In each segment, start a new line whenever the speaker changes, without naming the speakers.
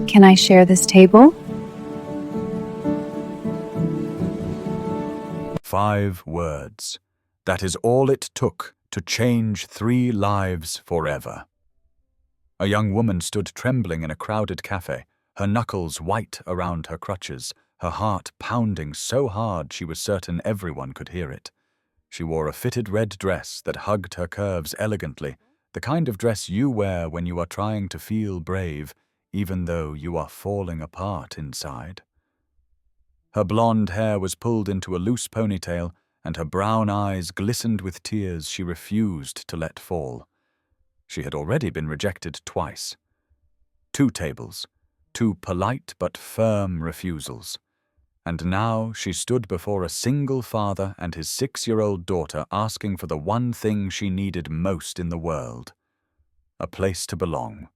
Can I share this table?
5 words. That is all it took to change 3 lives forever. A young woman stood trembling in a crowded cafe, her knuckles white around her crutches, her heart pounding so hard she was certain everyone could hear it. She wore a fitted red dress that hugged her curves elegantly, the kind of dress you wear when you are trying to feel brave, even though you are falling apart inside. Her blonde hair was pulled into a loose ponytail, and her brown eyes glistened with tears she refused to let fall. She had already been rejected twice. 2 tables, 2 polite but firm refusals. And now she stood before a single father and his 6-year-old daughter asking for the one thing she needed most in the world: a place to belong.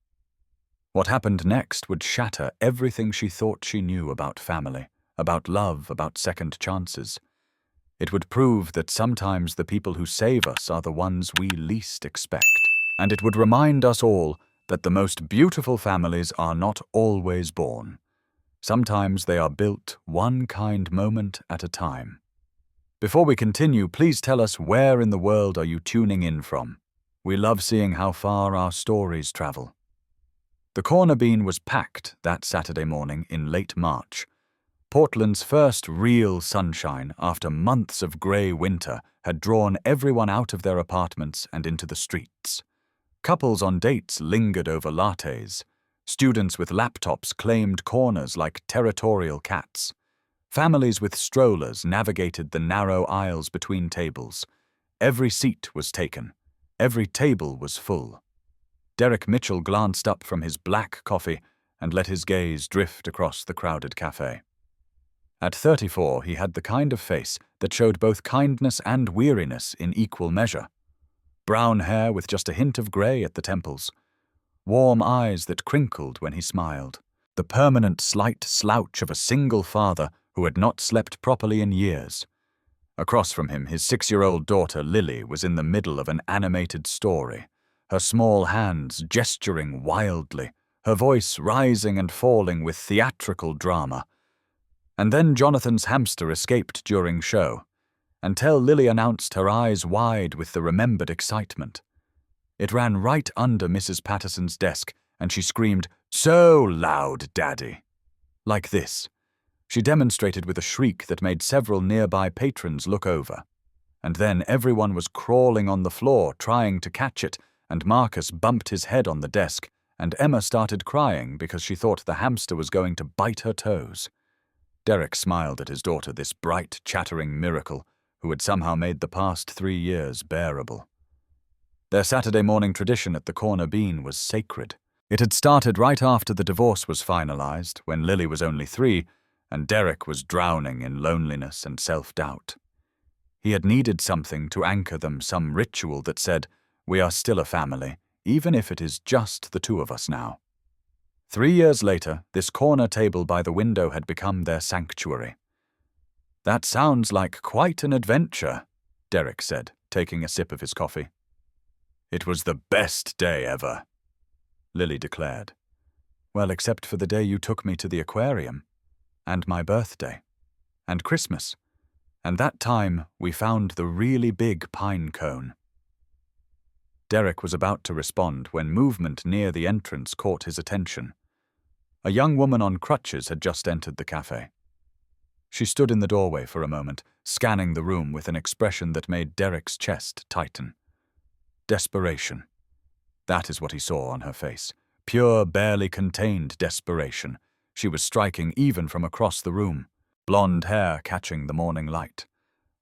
What happened next would shatter everything she thought she knew about family, about love, about second chances. It would prove that sometimes the people who save us are the ones we least expect. And it would remind us all that the most beautiful families are not always born. Sometimes they are built one kind moment at a time. Before we continue, please tell us where in the world are you tuning in from. We love seeing how far our stories travel. The Corner Bean was packed that Saturday morning in late March. Portland's first real sunshine after months of grey winter had drawn everyone out of their apartments and into the streets. Couples on dates lingered over lattes. Students with laptops claimed corners like territorial cats. Families with strollers navigated the narrow aisles between tables. Every seat was taken. Every table was full. Derek Mitchell glanced up from his black coffee and let his gaze drift across the crowded cafe. At 34, he had the kind of face that showed both kindness and weariness in equal measure. Brown hair with just a hint of grey at the temples. Warm eyes that crinkled when he smiled. The permanent slight slouch of a single father who had not slept properly in years. Across from him, his 6-year-old daughter Lily was in the middle of an animated story, her small hands gesturing wildly, her voice rising and falling with theatrical drama. And then Jonathan's hamster escaped during show, until Lily announced, her eyes wide with the remembered excitement. It ran right under Mrs. Patterson's desk, and she screamed, "So loud, Daddy!" Like this. She demonstrated with a shriek that made several nearby patrons look over. And then everyone was crawling on the floor, trying to catch it, and Marcus bumped his head on the desk, and Emma started crying because she thought the hamster was going to bite her toes. Derek smiled at his daughter, this bright, chattering miracle, who had somehow made the past 3 years bearable. Their Saturday morning tradition at the Corner Bean was sacred. It had started right after the divorce was finalized, when Lily was only 3, and Derek was drowning in loneliness and self-doubt. He had needed something to anchor them, some ritual that said, "We are still a family, even if it is just the 2 of us now." 3 years later, this corner table by the window had become their sanctuary. "That sounds like quite an adventure," Derek said, taking a sip of his coffee. "It was the best day ever," Lily declared. "Well, except for the day you took me to the aquarium, and my birthday, and Christmas, and that time we found the really big pine cone." Derek was about to respond when movement near the entrance caught his attention. A young woman on crutches had just entered the cafe. She stood in the doorway for a moment, scanning the room with an expression that made Derek's chest tighten. Desperation. That is what he saw on her face. Pure, barely contained desperation. She was striking even from across the room. Blonde hair catching the morning light.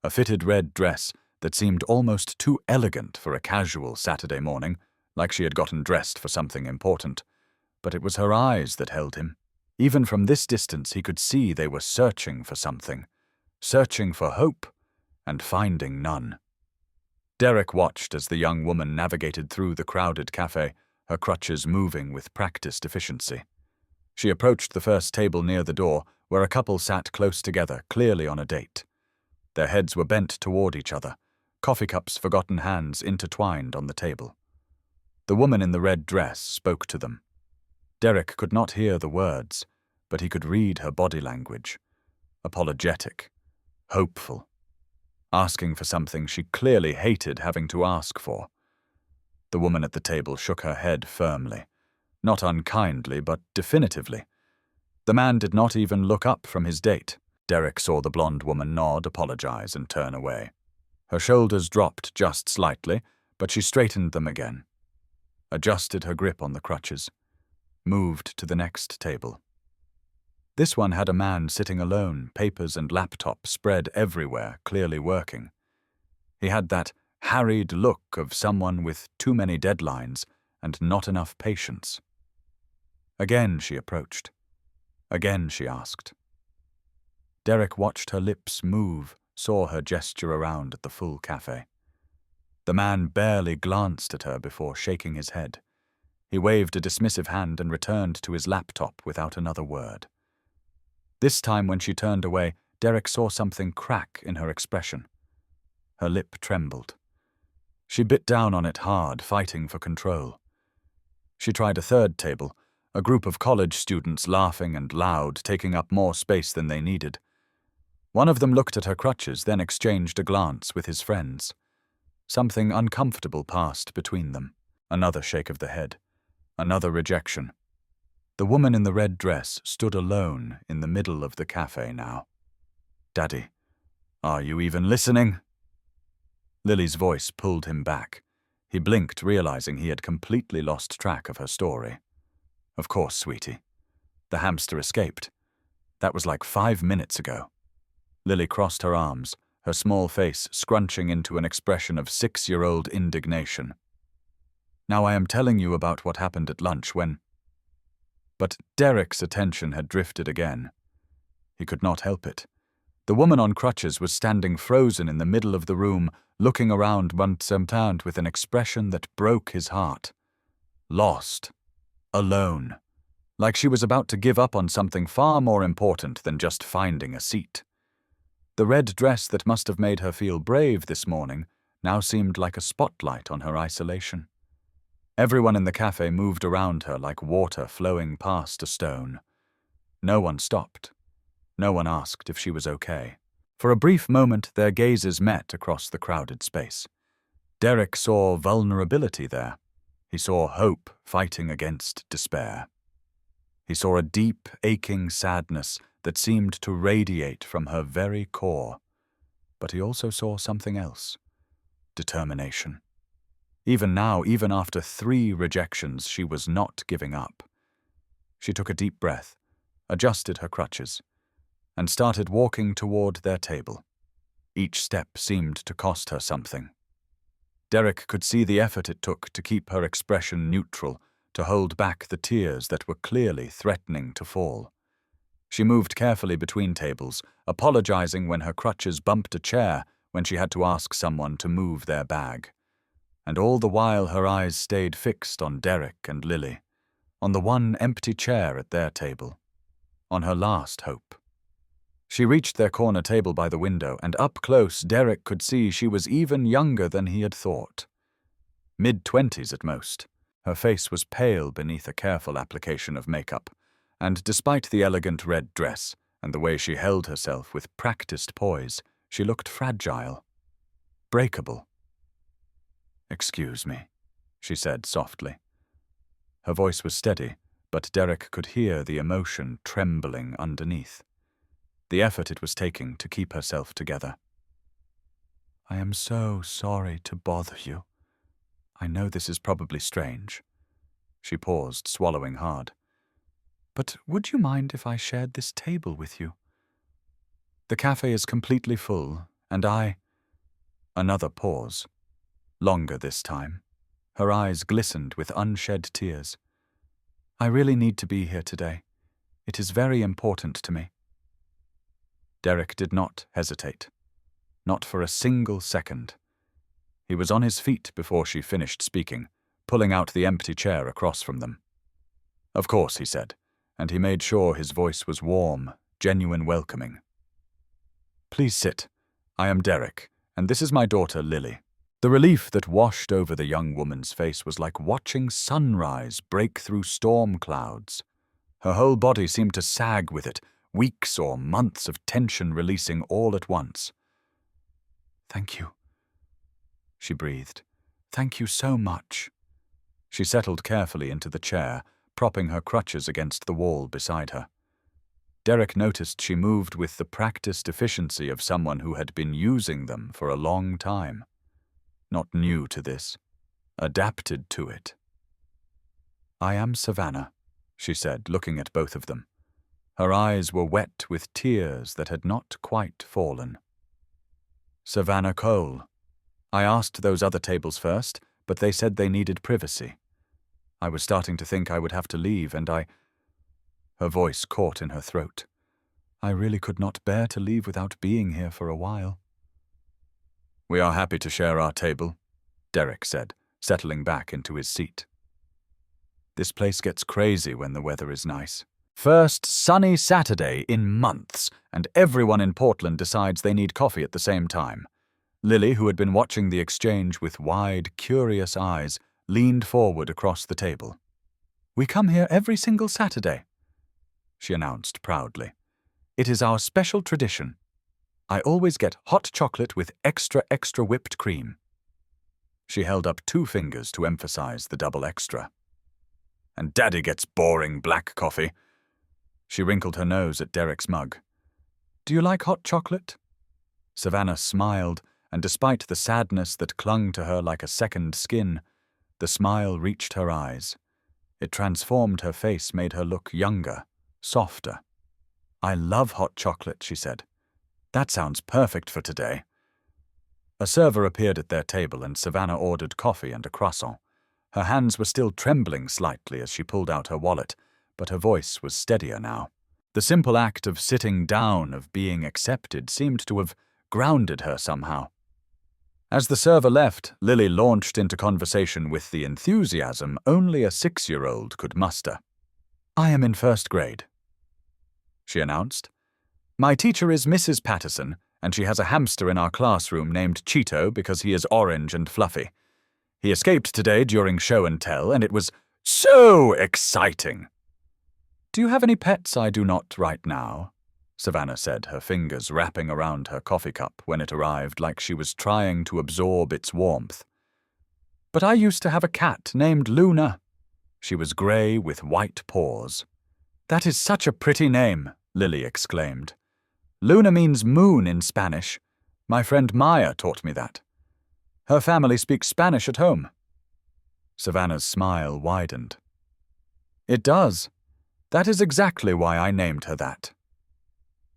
A fitted red dress that seemed almost too elegant for a casual Saturday morning, like she had gotten dressed for something important. But it was her eyes that held him. Even from this distance he could see they were searching for something. Searching for hope, and finding none. Derek watched as the young woman navigated through the crowded cafe, her crutches moving with practiced efficiency. She approached the first table near the door, where a couple sat close together, clearly on a date. Their heads were bent toward each other, coffee cups, forgotten hands intertwined on the table. The woman in the red dress spoke to them. Derek could not hear the words, but he could read her body language. Apologetic, hopeful, asking for something she clearly hated having to ask for. The woman at the table shook her head firmly, not unkindly, but definitively. The man did not even look up from his date. Derek saw the blonde woman nod, apologize, and turn away. Her shoulders dropped just slightly, but she straightened them again, adjusted her grip on the crutches, moved to the next table. This one had a man sitting alone, papers and laptop spread everywhere, clearly working. He had that harried look of someone with too many deadlines and not enough patience. Again she approached. Again she asked. Derek watched her lips move, saw her gesture around at the full cafe. The man barely glanced at her before shaking his head. He waved a dismissive hand and returned to his laptop without another word. This time when she turned away, Derek saw something crack in her expression. Her lip trembled. She bit down on it hard, fighting for control. She tried a third table, a group of college students laughing and loud, taking up more space than they needed. One of them looked at her crutches, then exchanged a glance with his friends. Something uncomfortable passed between them. Another shake of the head. Another rejection. The woman in the red dress stood alone in the middle of the cafe now. "Daddy, are you even listening?" Lily's voice pulled him back. He blinked, realizing he had completely lost track of her story. "Of course, sweetie. The hamster escaped. That was like 5 minutes ago." Lily crossed her arms, her small face scrunching into an expression of 6-year-old indignation. "Now I am telling you about what happened at lunch when—" But Derek's attention had drifted again. He could not help it. The woman on crutches was standing frozen in the middle of the room, looking around sometimes with an expression that broke his heart. Lost. Alone. Like she was about to give up on something far more important than just finding a seat. The red dress that must have made her feel brave this morning now seemed like a spotlight on her isolation. Everyone in the cafe moved around her like water flowing past a stone. No one stopped. No one asked if she was okay. For a brief moment, their gazes met across the crowded space. Derek saw vulnerability there. He saw hope fighting against despair. He saw a deep, aching sadness that seemed to radiate from her very core. But he also saw something else. Determination. Even now, even after 3 rejections, she was not giving up. She took a deep breath, adjusted her crutches, and started walking toward their table. Each step seemed to cost her something. Derek could see the effort it took to keep her expression neutral, to hold back the tears that were clearly threatening to fall. She moved carefully between tables, apologizing when her crutches bumped a chair when she had to ask someone to move their bag. And all the while her eyes stayed fixed on Derek and Lily, on the one empty chair at their table, on her last hope. She reached their corner table by the window, and up close Derek could see she was even younger than he had thought. Mid-20s at most. Her face was pale beneath a careful application of makeup, and despite the elegant red dress and the way she held herself with practiced poise, she looked fragile, breakable. "Excuse me," she said softly. Her voice was steady, but Derek could hear the emotion trembling underneath, the effort it was taking to keep herself together. "I am so sorry to bother you. I know this is probably strange." She paused, swallowing hard. "But would you mind if I shared this table with you? The cafe is completely full, and I—" Another pause. Longer this time. Her eyes glistened with unshed tears. "I really need to be here today. It is very important to me." Derek did not hesitate. Not for a single second. He was on his feet before she finished speaking, pulling out the empty chair across from them. "Of course," he said, and he made sure his voice was warm, genuine welcoming. "Please sit. I am Derek, and this is my daughter Lily." The relief that washed over the young woman's face was like watching sunrise break through storm clouds. Her whole body seemed to sag with it, weeks or months of tension releasing all at once. "Thank you," she breathed. "Thank you so much." She settled carefully into the chair, propping her crutches against the wall beside her. Derek noticed she moved with the practiced efficiency of someone who had been using them for a long time. Not new to this, adapted to it. "I am Savannah," she said, looking at both of them. Her eyes were wet with tears that had not quite fallen. "Savannah Cole. I asked those other tables first, but they said they needed privacy. I was starting to think I would have to leave, and Her voice caught in her throat. "I really could not bear to leave without being here for a while." "We are happy to share our table," Derek said, settling back into his seat. "This place gets crazy when the weather is nice. First sunny Saturday in months, and everyone in Portland decides they need coffee at the same time." Lily, who had been watching the exchange with wide, curious eyes, leaned forward across the table. "We come here every single Saturday," she announced proudly. "It is our special tradition. I always get hot chocolate with extra whipped cream." She held up 2 fingers to emphasize the double extra. "And Daddy gets boring black coffee." She wrinkled her nose at Derek's mug. "Do you like hot chocolate?" Savannah smiled, and despite the sadness that clung to her like a second skin, the smile reached her eyes. It transformed her face, made her look younger, softer. "I love hot chocolate," she said. "That sounds perfect for today." A server appeared at their table, and Savannah ordered coffee and a croissant. Her hands were still trembling slightly as she pulled out her wallet, but her voice was steadier now. The simple act of sitting down, of being accepted, seemed to have grounded her somehow. As the server left, Lily launched into conversation with the enthusiasm only a 6-year-old could muster. "I am in 1st grade," she announced. "My teacher is Mrs. Patterson, and she has a hamster in our classroom named Cheeto because he is orange and fluffy. He escaped today during show and tell, and it was so exciting." "Do you have any pets?" "I do not right now," Savannah said, her fingers wrapping around her coffee cup when it arrived like she was trying to absorb its warmth. "But I used to have a cat named Luna." She was grey with white paws. "That is such a pretty name," Lily exclaimed. "Luna means moon in Spanish. My friend Maya taught me that. Her family speaks Spanish at home." Savannah's smile widened. "It does. That is exactly why I named her that."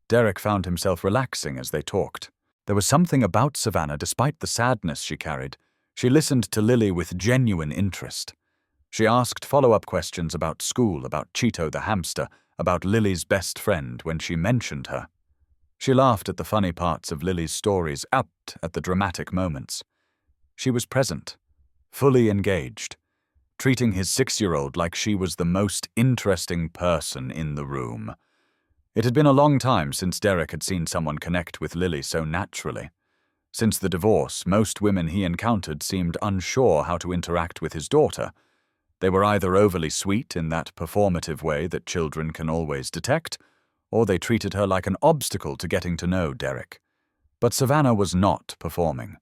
Derek found himself relaxing as they talked. There was something about Savannah, despite the sadness she carried. She listened to Lily with genuine interest. She asked follow-up questions about school, about Cheeto the hamster, about Lily's best friend when she mentioned her. She laughed at the funny parts of Lily's stories, apt at the dramatic moments. She was present, fully engaged, treating his 6-year-old like she was the most interesting person in the room. It had been a long time since Derek had seen someone connect with Lily so naturally. Since the divorce, most women he encountered seemed unsure how to interact with his daughter. They were either overly sweet in that performative way that children can always detect, or they treated her like an obstacle to getting to know Derek. But Savannah was not performing.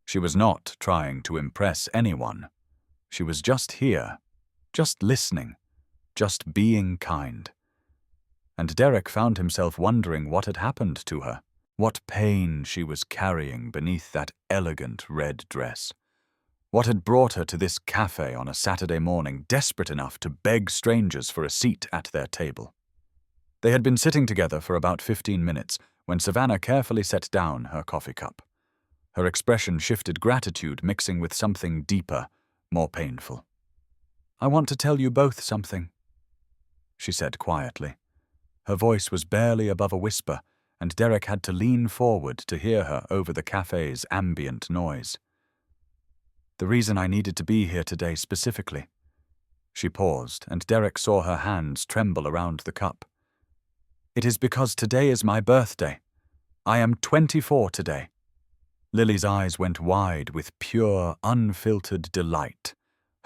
She was not trying to impress anyone. She was just here, just listening, just being kind. And Derek found himself wondering what had happened to her, what pain she was carrying beneath that elegant red dress. What had brought her to this cafe on a Saturday morning, desperate enough to beg strangers for a seat at their table? They had been sitting together for about 15 minutes when Savannah carefully set down her coffee cup. Her expression shifted gratitude mixing with something deeper, more painful. "I want to tell you both something," she said quietly. Her voice was barely above a whisper, and Derek had to lean forward to hear her over the cafe's ambient noise. "The reason I needed to be here today specifically." She paused, and Derek saw her hands tremble around the cup. "It is because today is my birthday. I am 24 today." Lily's eyes went wide with pure, unfiltered delight.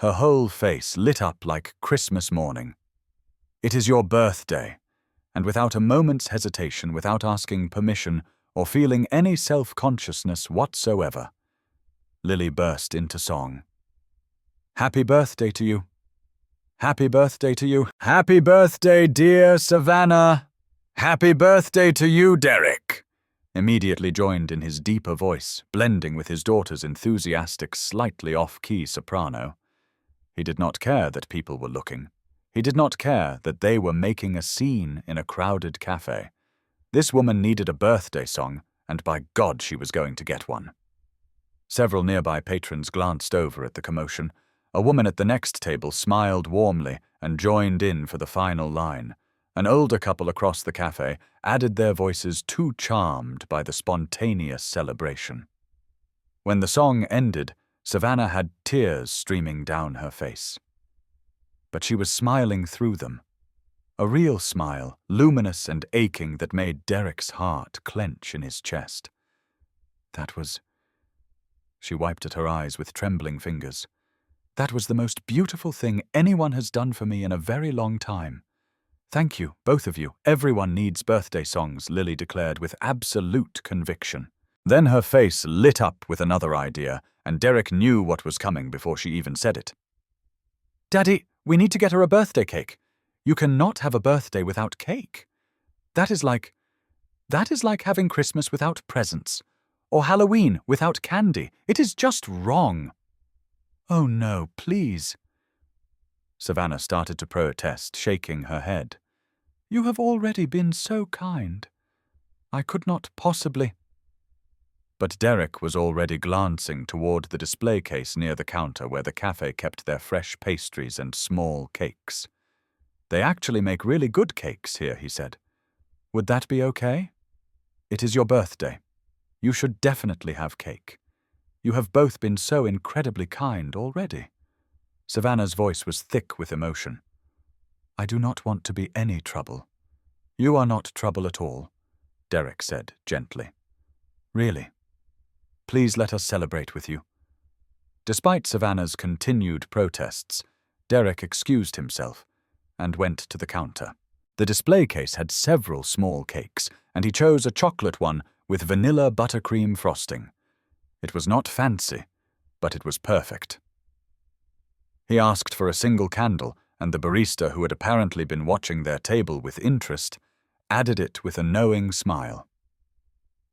Her whole face lit up like Christmas morning. "It is your birthday," and without a moment's hesitation, without asking permission or feeling any self-consciousness whatsoever, Lily burst into song. "Happy birthday to you. Happy birthday to you. Happy birthday, dear Savannah. Happy birthday to you, Derek," immediately joined in his deeper voice, blending with his daughter's enthusiastic, slightly off-key soprano. He did not care that people were looking. He did not care that they were making a scene in a crowded cafe. This woman needed a birthday song, and by God she was going to get one. Several nearby patrons glanced over at the commotion. A woman at the next table smiled warmly and joined in for the final line. An older couple across the cafe added their voices, too charmed by the spontaneous celebration. When the song ended, Savannah had tears streaming down her face. But she was smiling through them. A real smile, luminous and aching, that made Derek's heart clench in his chest. That was... She wiped at her eyes with trembling fingers. "That was the most beautiful thing anyone has done for me in a very long time. Thank you, both of you. Everyone needs birthday songs," Lily declared with absolute conviction. Then her face lit up with another idea, and Derek knew what was coming before she even said it. "Daddy, we need to get her a birthday cake. You cannot have a birthday without cake. That is like having Christmas without presents, or Halloween without candy. It is just wrong." "Oh no, please." Savannah started to protest, shaking her head. "You have already been so kind. I could not possibly—" But Derek was already glancing toward the display case near the counter where the cafe kept their fresh pastries and small cakes. "They actually make really good cakes here," he said. "Would that be okay? It is your birthday. You should definitely have cake. You have both been so incredibly kind already." Savannah's voice was thick with emotion. "I do not want to be any trouble." "You are not trouble at all," Derek said gently. "Really. Please let us celebrate with you." Despite Savannah's continued protests, Derek excused himself and went to the counter. The display case had several small cakes, and he chose a chocolate one with vanilla buttercream frosting. It was not fancy, but it was perfect. He asked for a single candle, and the barista, who had apparently been watching their table with interest, added it with a knowing smile.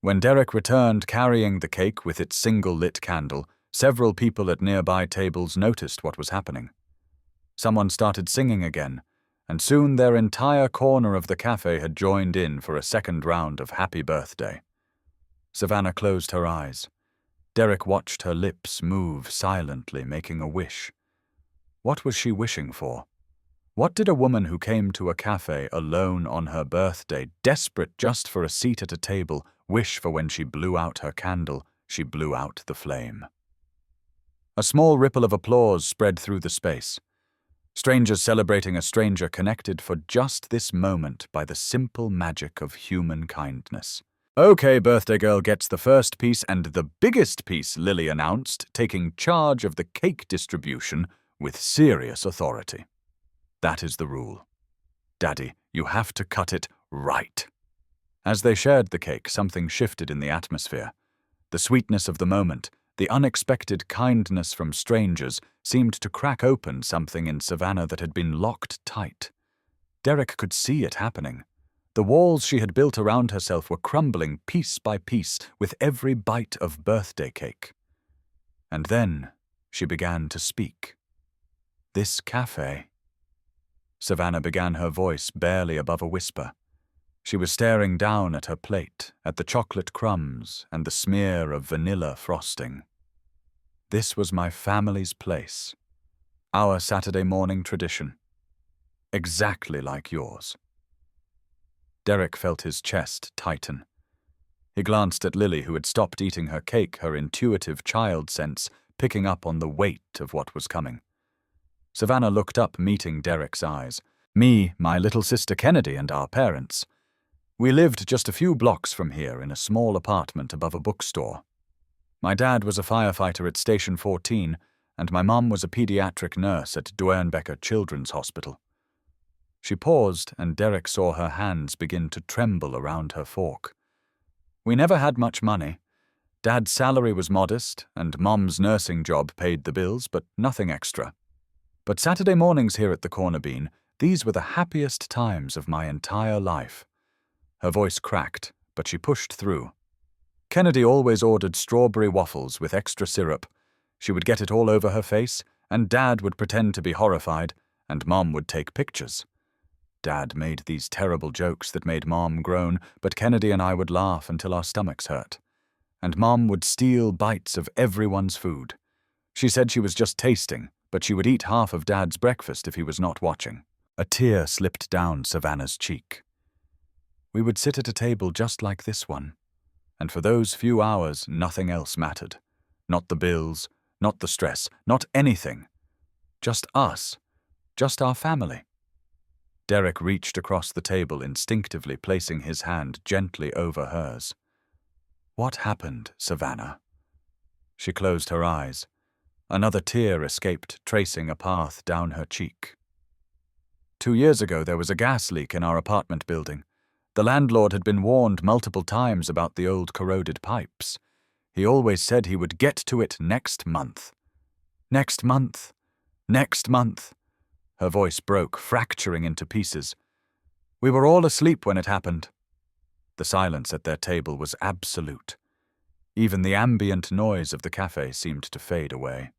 When Derek returned carrying the cake with its single lit candle, several people at nearby tables noticed what was happening. Someone started singing again, and soon their entire corner of the cafe had joined in for a second round of Happy Birthday. Savannah closed her eyes. Derek watched her lips move silently, making a wish. What was she wishing for? What did a woman who came to a cafe alone on her birthday, desperate just for a seat at a table, wish for when she blew out her candle? She blew out the flame. A small ripple of applause spread through the space. Strangers celebrating a stranger connected for just this moment by the simple magic of human kindness. "Okay, birthday girl gets the first piece and the biggest piece," Lily announced, taking charge of the cake distribution with serious authority. "That is the rule. Daddy, you have to cut it right." As they shared the cake, something shifted in the atmosphere. The sweetness of the moment, the unexpected kindness from strangers, seemed to crack open something in Savannah that had been locked tight. Derek could see it happening. The walls she had built around herself were crumbling piece by piece with every bite of birthday cake. And then she began to speak. "This cafe..." Savannah began, her voice barely above a whisper. She was staring down at her plate, at the chocolate crumbs and the smear of vanilla frosting. "This was my family's place. Our Saturday morning tradition. Exactly like yours." Derek felt his chest tighten. He glanced at Lily, who had stopped eating her cake, her intuitive child sense picking up on the weight of what was coming. Savannah looked up, meeting Derek's eyes. "Me, my little sister Kennedy, and our parents. We lived just a few blocks from here in a small apartment above a bookstore." My dad was a firefighter at Station 14, and my mum was a pediatric nurse at Duernbecker Children's Hospital. She paused, and Derek saw her hands begin to tremble around her fork. We never had much money. Dad's salary was modest, and Mum's nursing job paid the bills, but nothing extra. But Saturday mornings here at the Corner Bean, these were the happiest times of my entire life. Her voice cracked, but she pushed through. Kennedy always ordered strawberry waffles with extra syrup. She would get it all over her face, and Dad would pretend to be horrified, and Mom would take pictures. Dad made these terrible jokes that made Mom groan, but Kennedy and I would laugh until our stomachs hurt. And Mom would steal bites of everyone's food. She said she was just tasting, but she would eat half of Dad's breakfast if he was not watching. A tear slipped down Savannah's cheek. We would sit at a table just like this one, and for those few hours nothing else mattered. Not the bills, not the stress, not anything. Just us, just our family. Derek reached across the table, instinctively placing his hand gently over hers. What happened, Savannah? She closed her eyes. Another tear escaped, tracing a path down her cheek. 2 years ago, there was a gas leak in our apartment building. The landlord had been warned multiple times about the old corroded pipes. He always said he would get to it next month. Next month. Next month. Her voice broke, fracturing into pieces. We were all asleep when it happened. The silence at their table was absolute. Even the ambient noise of the cafe seemed to fade away.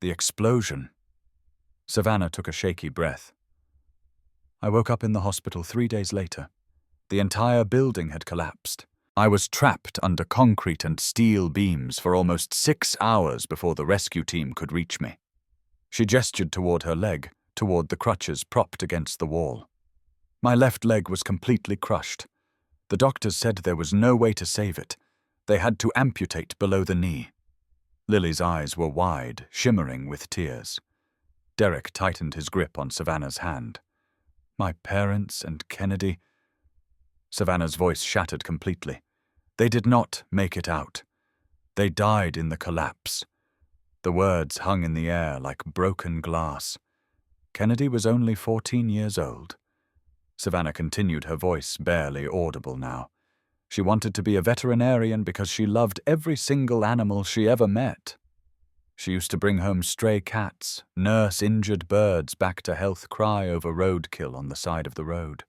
The explosion. Savannah took a shaky breath. I woke up in the hospital 3 days later. The entire building had collapsed. I was trapped under concrete and steel beams for almost 6 hours before the rescue team could reach me. She gestured toward her leg, toward the crutches propped against the wall. My left leg was completely crushed. The doctors said there was no way to save it. They had to amputate below the knee. Lily's eyes were wide, shimmering with tears. Derek tightened his grip on Savannah's hand. My parents and Kennedy. Savannah's voice shattered completely. They did not make it out. They died in the collapse. The words hung in the air like broken glass. Kennedy was only 14 years old. Savannah continued, her voice barely audible now. She wanted to be a veterinarian because she loved every single animal she ever met. She used to bring home stray cats, nurse injured birds back to health cry over roadkill on the side of the road.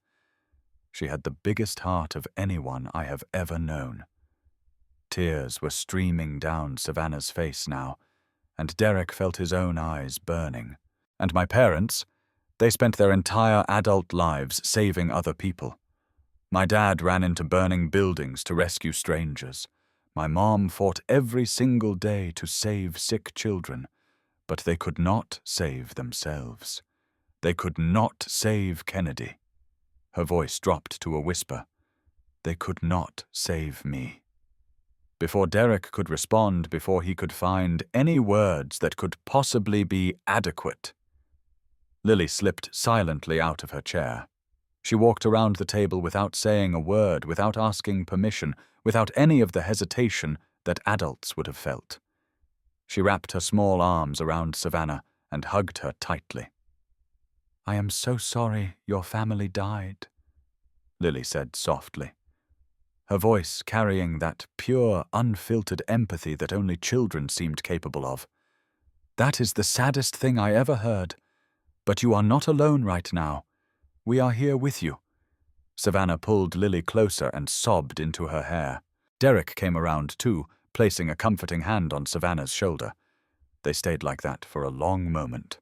She had the biggest heart of anyone I have ever known. Tears were streaming down Savannah's face now, and Derek felt his own eyes burning. And my parents, they spent their entire adult lives saving other people. My dad ran into burning buildings to rescue strangers. My mom fought every single day to save sick children, but they could not save themselves. They could not save Kennedy. Her voice dropped to a whisper. They could not save me. Before Derek could respond, before he could find any words that could possibly be adequate, Lily slipped silently out of her chair. She walked around the table without saying a word, without asking permission, without any of the hesitation that adults would have felt. She wrapped her small arms around Savannah and hugged her tightly. I am so sorry your family died, Lily said softly. Her voice carrying that pure, unfiltered empathy that only children seemed capable of. That is the saddest thing I ever heard. But you are not alone right now. We are here with you. Savannah pulled Lily closer and sobbed into her hair. Derek came around too, placing a comforting hand on Savannah's shoulder. They stayed like that for a long moment.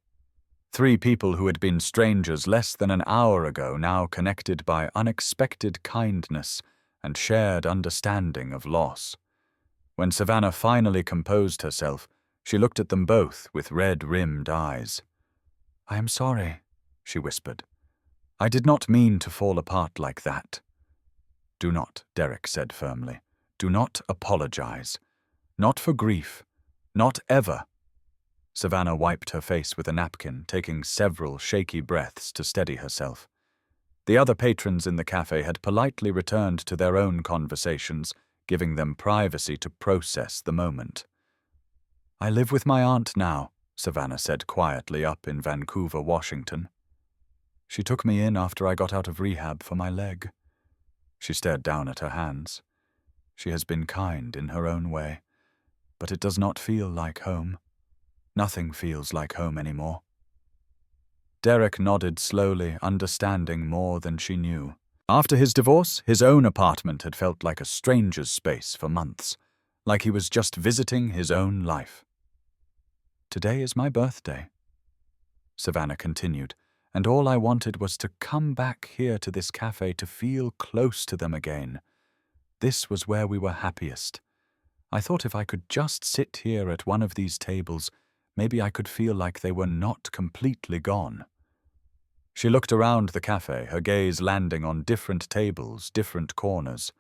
3 people who had been strangers less than an hour ago, now connected by unexpected kindness and shared understanding of loss. When Savannah finally composed herself, she looked at them both with red-rimmed eyes. I am sorry, she whispered. I did not mean to fall apart like that. Do not, Derek said firmly. Do not apologize. Not for grief. Not ever. Savannah wiped her face with a napkin, taking several shaky breaths to steady herself. The other patrons in the cafe had politely returned to their own conversations, giving them privacy to process the moment. "I live with my aunt now," Savannah said quietly up in Vancouver, Washington. "She took me in after I got out of rehab for my leg." She stared down at her hands. "She has been kind in her own way, but it does not feel like home. Nothing feels like home anymore." Derek nodded slowly, understanding more than she knew. After his divorce, his own apartment had felt like a stranger's space for months, like he was just visiting his own life. "Today is my birthday," Savannah continued, "and all I wanted was to come back here to this cafe to feel close to them again. This was where we were happiest. I thought if I could just sit here at one of these tables, maybe I could feel like they were not completely gone." She looked around the cafe, her gaze landing on different tables, different corners.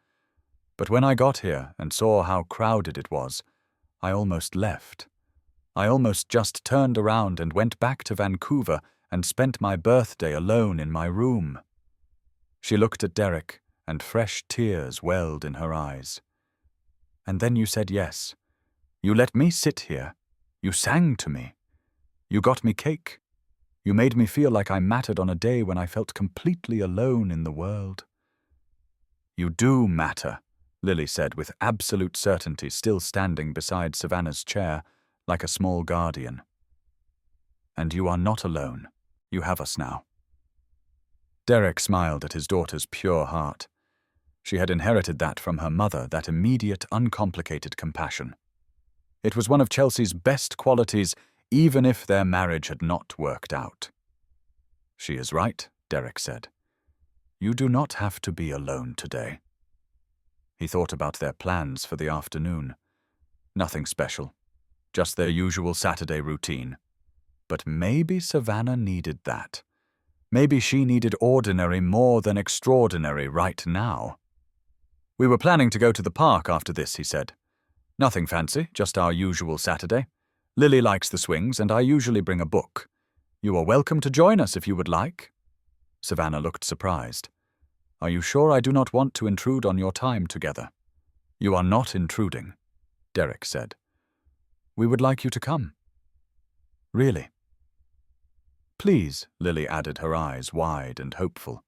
"But when I got here and saw how crowded it was, I almost left. I almost just turned around and went back to Vancouver and spent my birthday alone in my room." She looked at Derek, and fresh tears welled in her eyes. "And then you said yes. You let me sit here. You sang to me. You got me cake. You made me feel like I mattered on a day when I felt completely alone in the world." "You do matter," Lily said with absolute certainty, still standing beside Savannah's chair like a small guardian. "And you are not alone. You have us now." Derek smiled at his daughter's pure heart. She had inherited that from her mother, that immediate, uncomplicated compassion. It was one of Chelsea's best qualities, even if their marriage had not worked out. "She is right," Derek said. "You do not have to be alone today." He thought about their plans for the afternoon. Nothing special, just their usual Saturday routine. But maybe Savannah needed that. Maybe she needed ordinary more than extraordinary right now. "We were planning to go to the park after this," he said. "Nothing fancy, just our usual Saturday. Lily likes the swings, and I usually bring a book. You are welcome to join us if you would like." Savannah looked surprised. "Are you sure I do not want to intrude on your time together?" "You are not intruding," Derek said. "We would like you to come." "Really?" "Please," Lily added, her eyes wide and hopeful.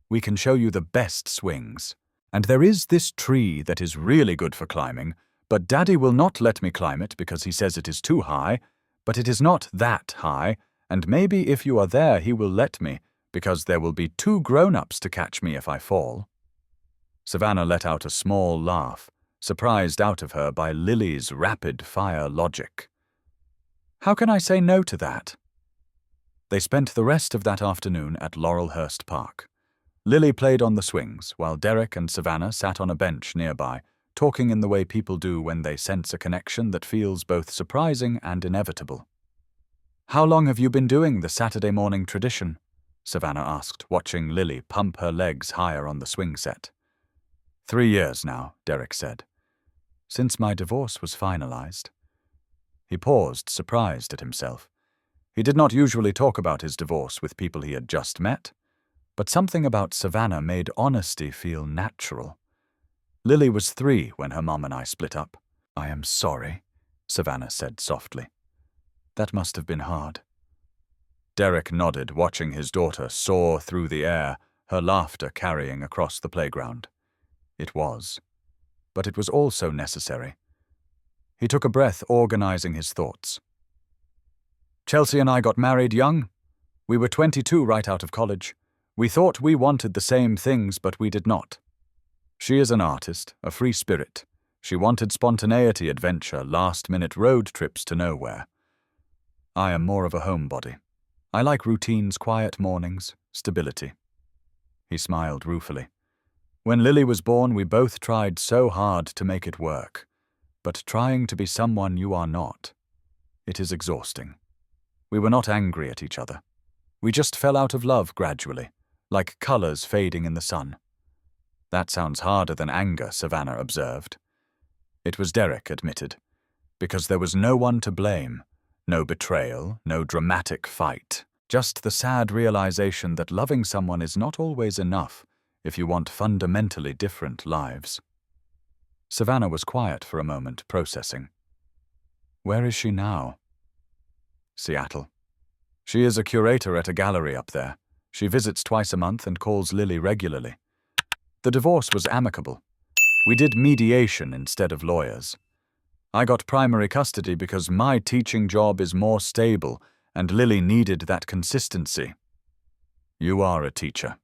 "We can show you the best swings. And there is this tree that is really good for climbing, but Daddy will not let me climb it because he says it is too high, but it is not that high, and maybe if you are there he will let me, because there will be 2 grown-ups to catch me if I fall." Savannah let out a small laugh, surprised out of her by Lily's rapid-fire logic. "How can I say no to that?" They spent the rest of that afternoon at Laurelhurst Park. Lily played on the swings, while Derek and Savannah sat on a bench nearby, talking in the way people do when they sense a connection that feels both surprising and inevitable. "How long have you been doing the Saturday morning tradition?" Savannah asked, watching Lily pump her legs higher on the swing set. 3 years now," Derek said. "Since my divorce was finalized." He paused, surprised at himself. He did not usually talk about his divorce with people he had just met, but something about Savannah made honesty feel natural. "Lily was 3 when her mom and I split up." "I am sorry," Savannah said softly. "That must have been hard." Derek nodded, watching his daughter soar through the air, her laughter carrying across the playground. It was. But it was also necessary. He took a breath, organizing his thoughts. "Chelsea and I got married young. We were 22 right out of college. We thought we wanted the same things, but we did not. She is an artist, a free spirit. She wanted spontaneity, adventure, last-minute road trips to nowhere. I am more of a homebody. I like routines, quiet mornings, stability." He smiled ruefully. "When Lily was born, we both tried so hard to make it work. But trying to be someone you are not, it is exhausting. We were not angry at each other. We just fell out of love gradually, like colors fading in the sun." "That sounds harder than anger," Savannah observed. It was Derek admitted, because there was no one to blame, no betrayal, no dramatic fight, just the sad realization that loving someone is not always enough if you want fundamentally different lives. Savannah was quiet for a moment, processing. Where is she now? Seattle. She is a curator at a gallery up there. She visits twice a month and calls Lily regularly. The divorce was amicable. We did mediation instead of lawyers. I got primary custody because my teaching job is more stable, and Lily needed that consistency. You are a teacher.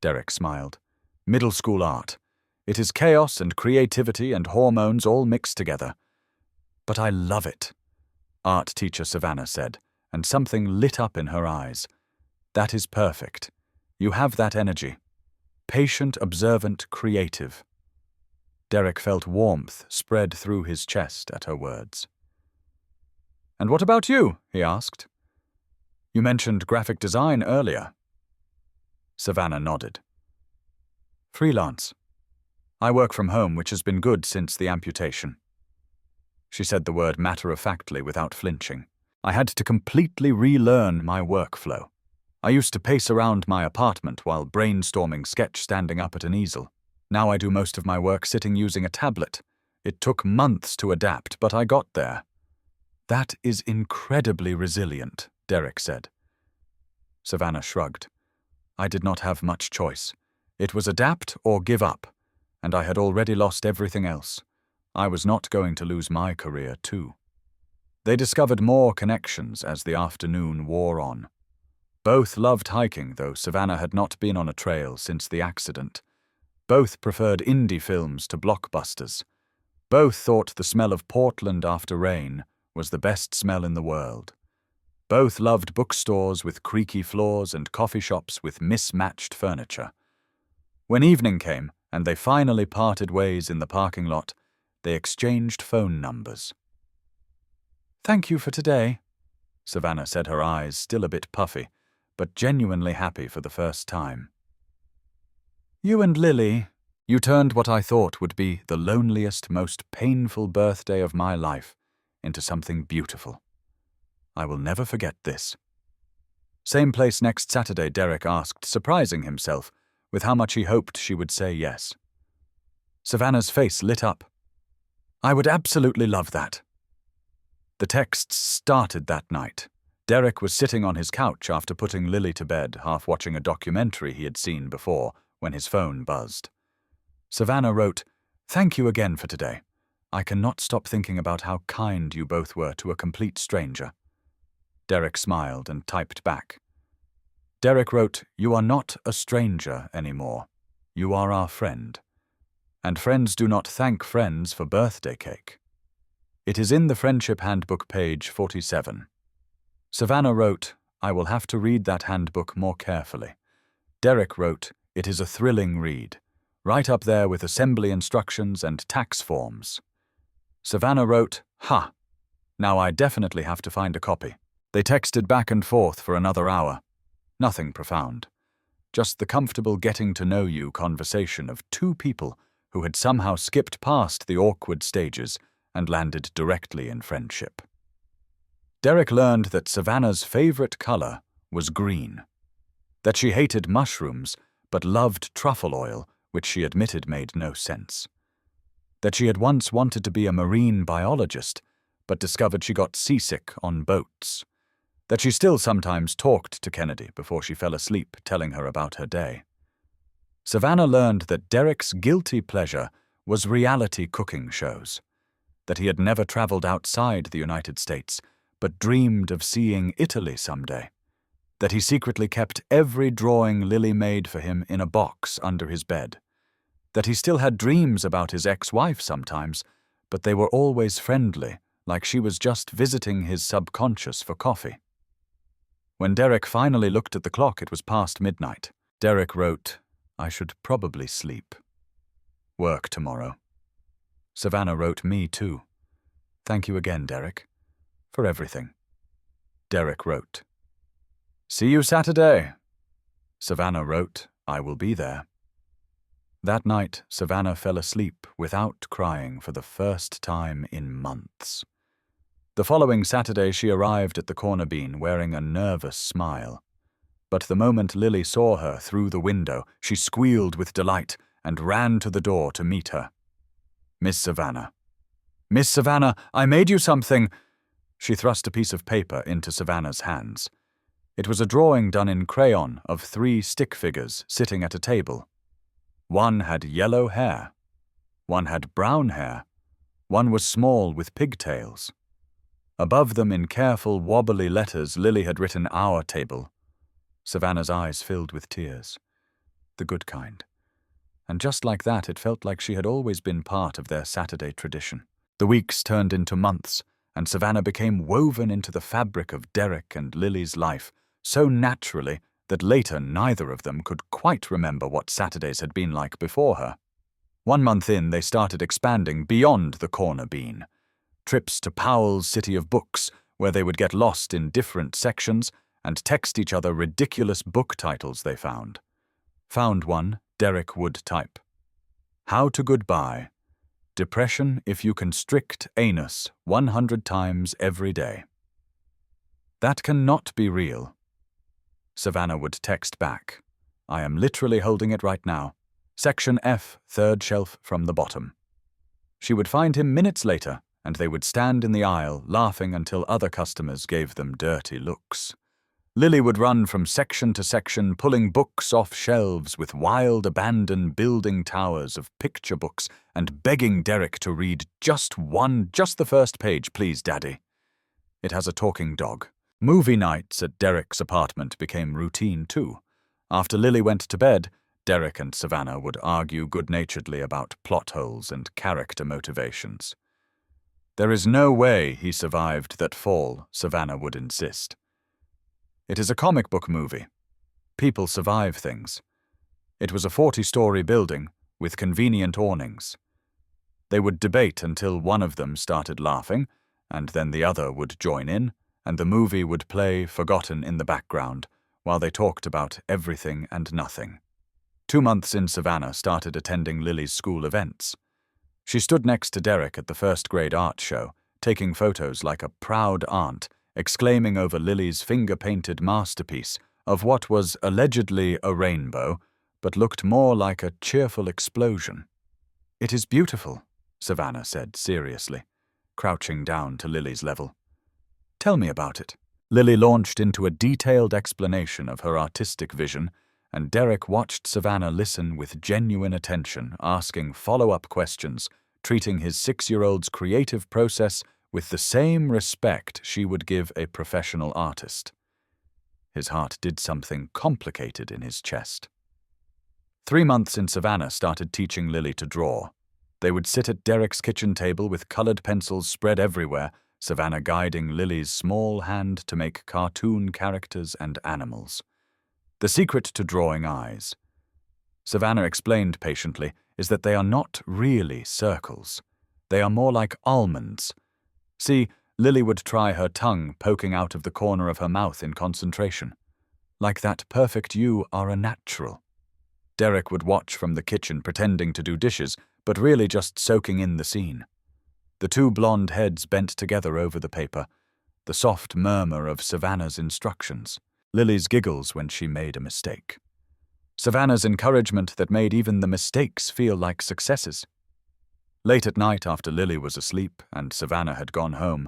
Derek smiled. Middle school art. It is chaos and creativity and hormones all mixed together. But I love it, art teacher Savannah said, and something lit up in her eyes. That is perfect. You have that energy. Patient, observant, creative. Derek felt warmth spread through his chest at her words. And what about you? He asked. You mentioned graphic design earlier. Savannah nodded. Freelance. I work from home, which has been good since the amputation. She said the word matter-of-factly without flinching. I had to completely relearn my workflow. I used to pace around my apartment while brainstorming sketch standing up at an easel. Now I do most of my work sitting using a tablet. It took months to adapt, but I got there. That is incredibly resilient, Derek said. Savannah shrugged. I did not have much choice. It was adapt or give up, and I had already lost everything else. I was not going to lose my career, too. They discovered more connections as the afternoon wore on. Both loved hiking, though Savannah had not been on a trail since the accident. Both preferred indie films to blockbusters. Both thought the smell of Portland after rain was the best smell in the world. Both loved bookstores with creaky floors and coffee shops with mismatched furniture. When evening came and they finally parted ways in the parking lot, they exchanged phone numbers. Thank you for today, Savannah said, her eyes still a bit puffy, but genuinely happy for the first time. You and Lily, you turned what I thought would be the loneliest, most painful birthday of my life into something beautiful. I will never forget this. Same place next Saturday, Derek asked, surprising himself with how much he hoped she would say yes. Savannah's face lit up. I would absolutely love that. The texts started that night. Derek was sitting on his couch after putting Lily to bed, half watching a documentary he had seen before, when his phone buzzed. Savannah wrote, Thank you again for today. I cannot stop thinking about how kind you both were to a complete stranger. Derek smiled and typed back. Derek wrote, You are not a stranger anymore. You are our friend. And friends do not thank friends for birthday cake. It is in the Friendship Handbook, page 47. Savannah wrote, I will have to read that handbook more carefully. Derek wrote, It is a thrilling read, right up there with assembly instructions and tax forms. Savannah wrote, Ha! Now I definitely have to find a copy. They texted back and forth for another hour. Nothing profound. Just the comfortable getting-to-know-you conversation of two people who had somehow skipped past the awkward stages and landed directly in friendship. Derek learned that Savannah's favorite color was green, that she hated mushrooms but loved truffle oil, which she admitted made no sense, that she had once wanted to be a marine biologist but discovered she got seasick on boats, that she still sometimes talked to Kennedy before she fell asleep telling her about her day. Savannah learned that Derek's guilty pleasure was reality cooking shows, that he had never traveled outside the United States but dreamed of seeing Italy someday, that he secretly kept every drawing Lily made for him in a box under his bed, that he still had dreams about his ex-wife sometimes, but they were always friendly, like she was just visiting his subconscious for coffee. When Derek finally looked at the clock, it was past midnight. Derek wrote, I should probably sleep. Work tomorrow. Savannah wrote, Me too. Thank you again, Derek, for everything. Derek wrote, See you Saturday. Savannah wrote, I will be there. That night, Savannah fell asleep without crying for the first time in months. The following Saturday, she arrived at the Corner Bean wearing a nervous smile. But the moment Lily saw her through the window, she squealed with delight and ran to the door to meet her. Miss Savannah. Miss Savannah, I made you something. She thrust a piece of paper into Savannah's hands. It was a drawing done in crayon of 3 stick figures sitting at a table. One had yellow hair. One had brown hair. One was small with pigtails. Above them in careful, wobbly letters, Lily had written "Our Table." Savannah's eyes filled with tears. The good kind. And just like that, it felt like she had always been part of their Saturday tradition. The weeks turned into months, and Savannah became woven into the fabric of Derek and Lily's life so naturally that later neither of them could quite remember what Saturdays had been like before her. 1 month in, they started expanding beyond the corner bean. Trips to Powell's City of Books, where they would get lost in different sections and text each other ridiculous book titles they found. Found one, Derek would type. How to Goodbye. Depression if you constrict anus 100 times every day. That cannot be real. Savannah would text back. I am literally holding it right now. Section F, 3rd shelf from the bottom. She would find him minutes later, and they would stand in the aisle, laughing until other customers gave them dirty looks. Lily would run from section to section, pulling books off shelves with wild abandon building towers of picture books and begging Derek to read just the first page, please, Daddy. It has a talking dog. Movie nights at Derek's apartment became routine too. After Lily went to bed, Derek and Savannah would argue good-naturedly about plot holes and character motivations. There is no way he survived that fall, Savannah would insist. It is a comic book movie. People survive things. It was a 40-story building with convenient awnings. They would debate until one of them started laughing, and then the other would join in, and the movie would play forgotten in the background while they talked about everything and nothing. 2 months in, Savannah started attending Lily's school events. She stood next to Derek at the first-grade art show, taking photos like a proud aunt, exclaiming over Lily's finger-painted masterpiece of what was allegedly a rainbow, but looked more like a cheerful explosion. It is beautiful, Savannah said seriously, crouching down to Lily's level. Tell me about it. Lily launched into a detailed explanation of her artistic vision, and Derek watched Savannah listen with genuine attention, asking follow-up questions, treating his 6-year-old's creative process with the same respect she would give a professional artist. His heart did something complicated in his chest. 3 months in, Savannah started teaching Lily to draw. They would sit at Derek's kitchen table with colored pencils spread everywhere, Savannah guiding Lily's small hand to make cartoon characters and animals. The secret to drawing eyes, Savannah explained patiently, is that they are not really circles. They are more like almonds. See, Lily would try her tongue poking out of the corner of her mouth in concentration. Like that perfect you are a natural. Derek would watch from the kitchen pretending to do dishes, but really just soaking in the scene. The 2 blonde heads bent together over the paper, the soft murmur of Savannah's instructions, Lily's giggles when she made a mistake. Savannah's encouragement that made even the mistakes feel like successes. Late at night, after Lily was asleep and Savannah had gone home,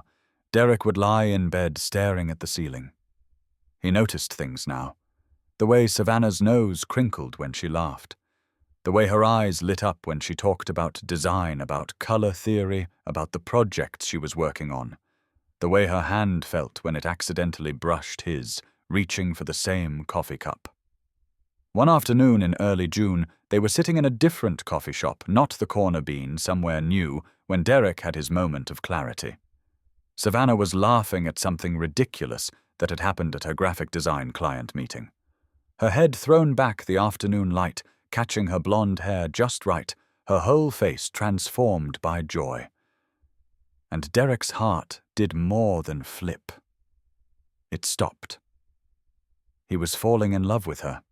Derek would lie in bed staring at the ceiling. He noticed things now. The way Savannah's nose crinkled when she laughed. The way her eyes lit up when she talked about design, about color theory, about the projects she was working on. The way her hand felt when it accidentally brushed his, reaching for the same coffee cup. One afternoon in early June, they were sitting in a different coffee shop, not the Corner Bean, somewhere new, when Derek had his moment of clarity. Savannah was laughing at something ridiculous that had happened at her graphic design client meeting. Her head thrown back, the afternoon light catching her blonde hair just right, her whole face transformed by joy. And Derek's heart did more than flip. It stopped. He was falling in love with her.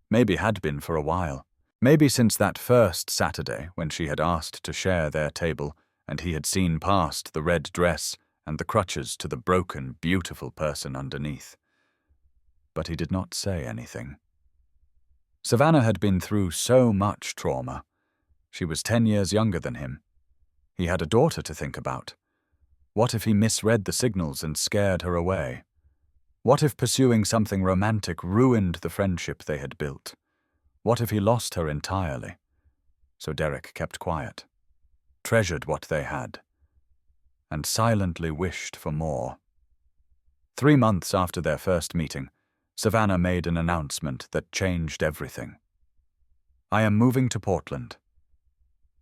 Maybe had been for a while. Maybe since that first Saturday when she had asked to share their table and he had seen past the red dress and the crutches to the broken, beautiful person underneath. But he did not say anything. Savannah had been through so much trauma. She was 10 years younger than him. He had a daughter to think about. What if he misread the signals and scared her away? What if pursuing something romantic ruined the friendship they had built? What if he lost her entirely? So Derek kept quiet, treasured what they had, and silently wished for more. 3 months after their first meeting, Savannah made an announcement that changed everything. "I am moving to Portland."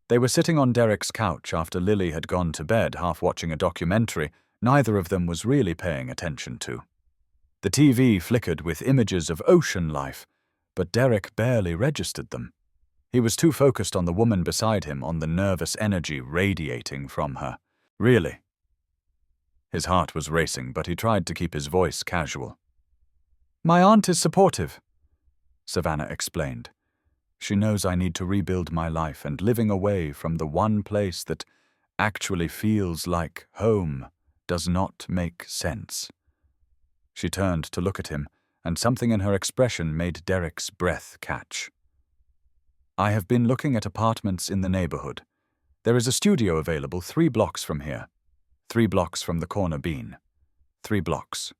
They were sitting on Derek's couch after Lily had gone to bed, half watching a documentary neither of them was really paying attention to. The TV flickered with images of ocean life, but Derek barely registered them. He was too focused on the woman beside him, on the nervous energy radiating from her. "Really?" His heart was racing, but he tried to keep his voice casual. "My aunt is supportive," Savannah explained. "She knows I need to rebuild my life, and living away from the one place that actually feels like home does not make sense." She turned to look at him, and something in her expression made Derek's breath catch. "I have been looking at apartments in the neighborhood. There is a studio available 3 blocks from here. 3 blocks from the corner bean. 3 blocks.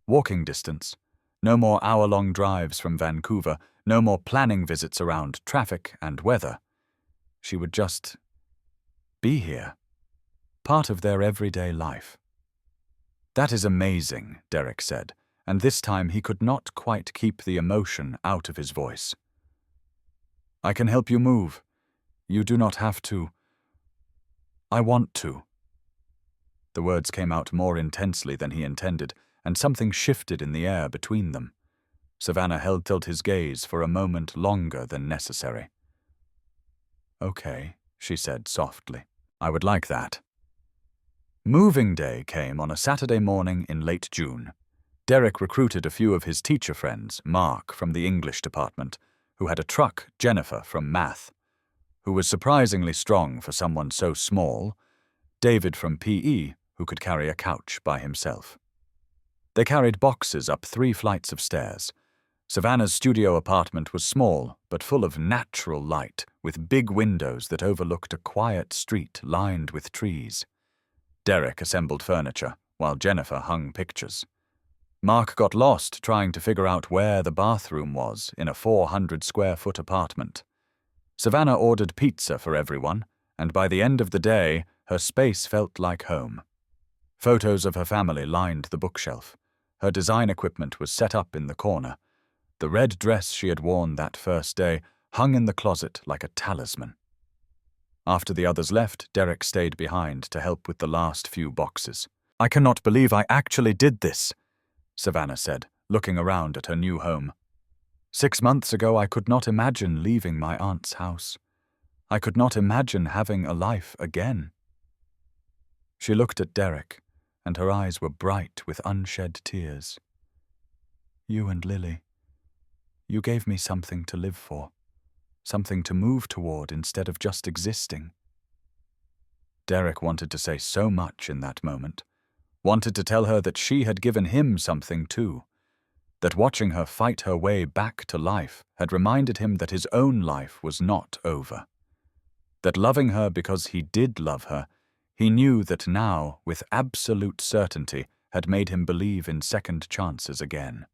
Walking distance. No more hour-long drives from Vancouver. No more planning visits around traffic and weather. She would just be here. Part of their everyday life." "That is amazing," Derek said, and this time he could not quite keep the emotion out of his voice. "I can help you move. You do not have to. I want to." The words came out more intensely than he intended, and something shifted in the air between them. Savannah held his gaze for a moment longer than necessary. "Okay," she said softly. "I would like that." Moving day came on a Saturday morning in late June. Derek recruited a few of his teacher friends, Mark from the English department, who had a truck, Jennifer from math, who was surprisingly strong for someone so small, David from PE, who could carry a couch by himself. They carried boxes up 3 flights of stairs. Savannah's studio apartment was small, but full of natural light, with big windows that overlooked a quiet street lined with trees. Derek assembled furniture, while Jennifer hung pictures. Mark got lost trying to figure out where the bathroom was in a 400-square-foot apartment. Savannah ordered pizza for everyone, and by the end of the day, her space felt like home. Photos of her family lined the bookshelf. Her design equipment was set up in the corner. The red dress she had worn that first day hung in the closet like a talisman. After the others left, Derek stayed behind to help with the last few boxes. "I cannot believe I actually did this," Savannah said, looking around at her new home. 6 months ago, I could not imagine leaving my aunt's house. I could not imagine having a life again. She looked at Derek, and her eyes were bright with unshed tears. "You and Lily, you gave me something to live for, something to move toward instead of just existing." Derek wanted to say so much in that moment, wanted to tell her that she had given him something too, that watching her fight her way back to life had reminded him that his own life was not over, that loving her because he did love her, he knew that now, with absolute certainty, had made him believe in second chances again.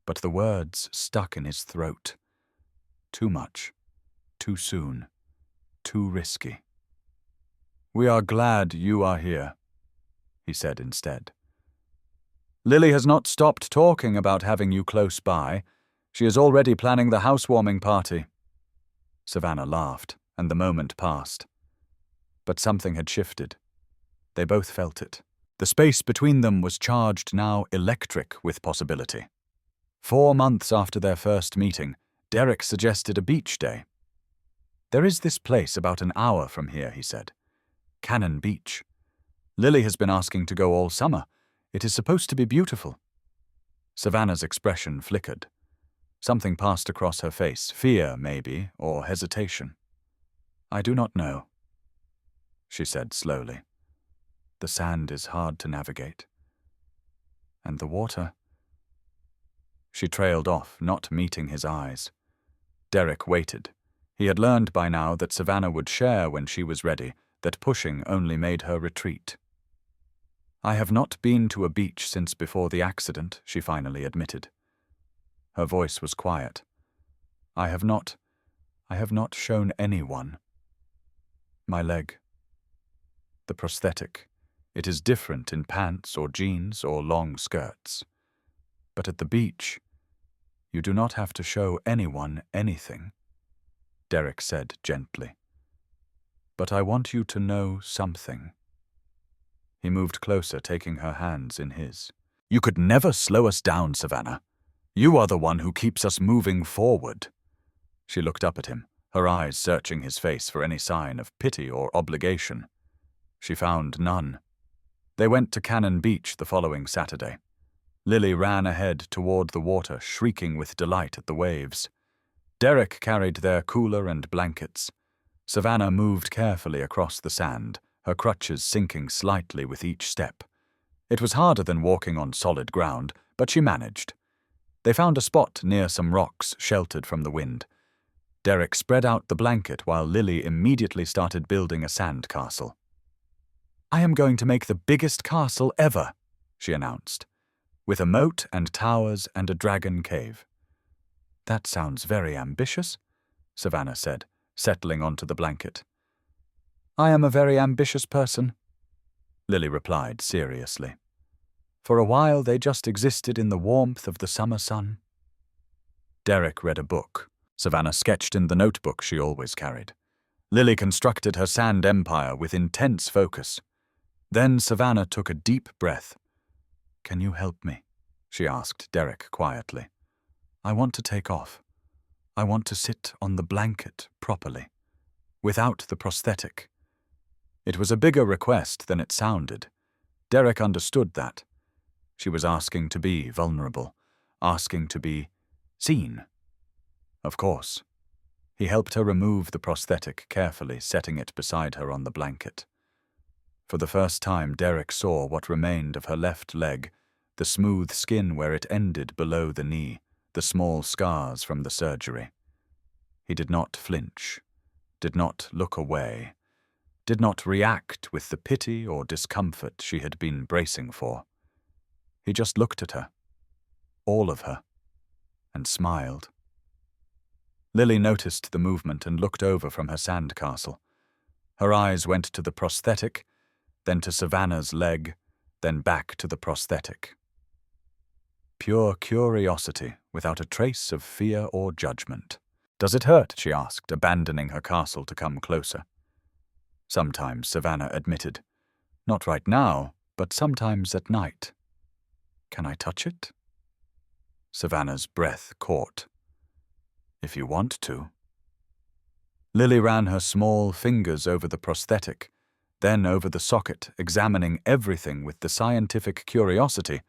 But the words stuck in his throat. Too much, too soon, too risky. "We are glad you are here," he said instead. "Lily has not stopped talking about having you close by. She is already planning the housewarming party." Savannah laughed, and the moment passed. But something had shifted. They both felt it. The space between them was charged now electric with possibility. 4 months after their first meeting, Derek suggested a beach day. "There is this place about an hour from here," he said. "Cannon Beach. Lily has been asking to go all summer. It is supposed to be beautiful." Savannah's expression flickered. Something passed across her face, fear, maybe, or hesitation. "I do not know," she said slowly. "The sand is hard to navigate. And the water—" She trailed off, not meeting his eyes. Derek waited. He had learned by now that Savannah would share when she was ready, that pushing only made her retreat. "I have not been to a beach since before the accident," she finally admitted. Her voice was quiet. I have not shown anyone. My leg. The prosthetic. It is different in pants or jeans or long skirts. But at the beach, you do not have to show anyone anything," Derek said gently. "But I want you to know something." He moved closer, taking her hands in his. "You could never slow us down, Savannah. You are the one who keeps us moving forward." She looked up at him, her eyes searching his face for any sign of pity or obligation. She found none. They went to Cannon Beach the following Saturday. Lily ran ahead toward the water, shrieking with delight at the waves. Derek carried their cooler and blankets. Savannah moved carefully across the sand, her crutches sinking slightly with each step. It was harder than walking on solid ground, but she managed. They found a spot near some rocks, sheltered from the wind. Derek spread out the blanket while Lily immediately started building a sand castle. "I am going to make the biggest castle ever," she announced, "with a moat and towers and a dragon cave." "That sounds very ambitious," Savannah said, settling onto the blanket. "I am a very ambitious person," Lily replied seriously. For a while they just existed in the warmth of the summer sun. Derek read a book. Savannah sketched in the notebook she always carried. Lily constructed her sand empire with intense focus. Then Savannah took a deep breath. "Can you help me?" she asked Derek quietly. "I want to take off. I want to sit on the blanket properly, without the prosthetic." It was a bigger request than it sounded. Derek understood that. She was asking to be vulnerable, asking to be seen. Of course. He helped her remove the prosthetic carefully, setting it beside her on the blanket. For the first time, Derek saw what remained of her left leg, the smooth skin where it ended below the knee, the small scars from the surgery. He did not flinch, did not look away, did not react with the pity or discomfort she had been bracing for. He just looked at her, all of her, and smiled. Lily noticed the movement and looked over from her sandcastle. Her eyes went to the prosthetic, then to Savannah's leg, then back to the prosthetic. Pure curiosity, without a trace of fear or judgment. "Does it hurt?" she asked, abandoning her castle to come closer. Sometimes, Savannah admitted. "Not right now, but sometimes at night." "Can I touch it?" Savannah's breath caught. "If you want to." Lily ran her small fingers over the prosthetic, then over the socket, examining everything with the scientific curiosity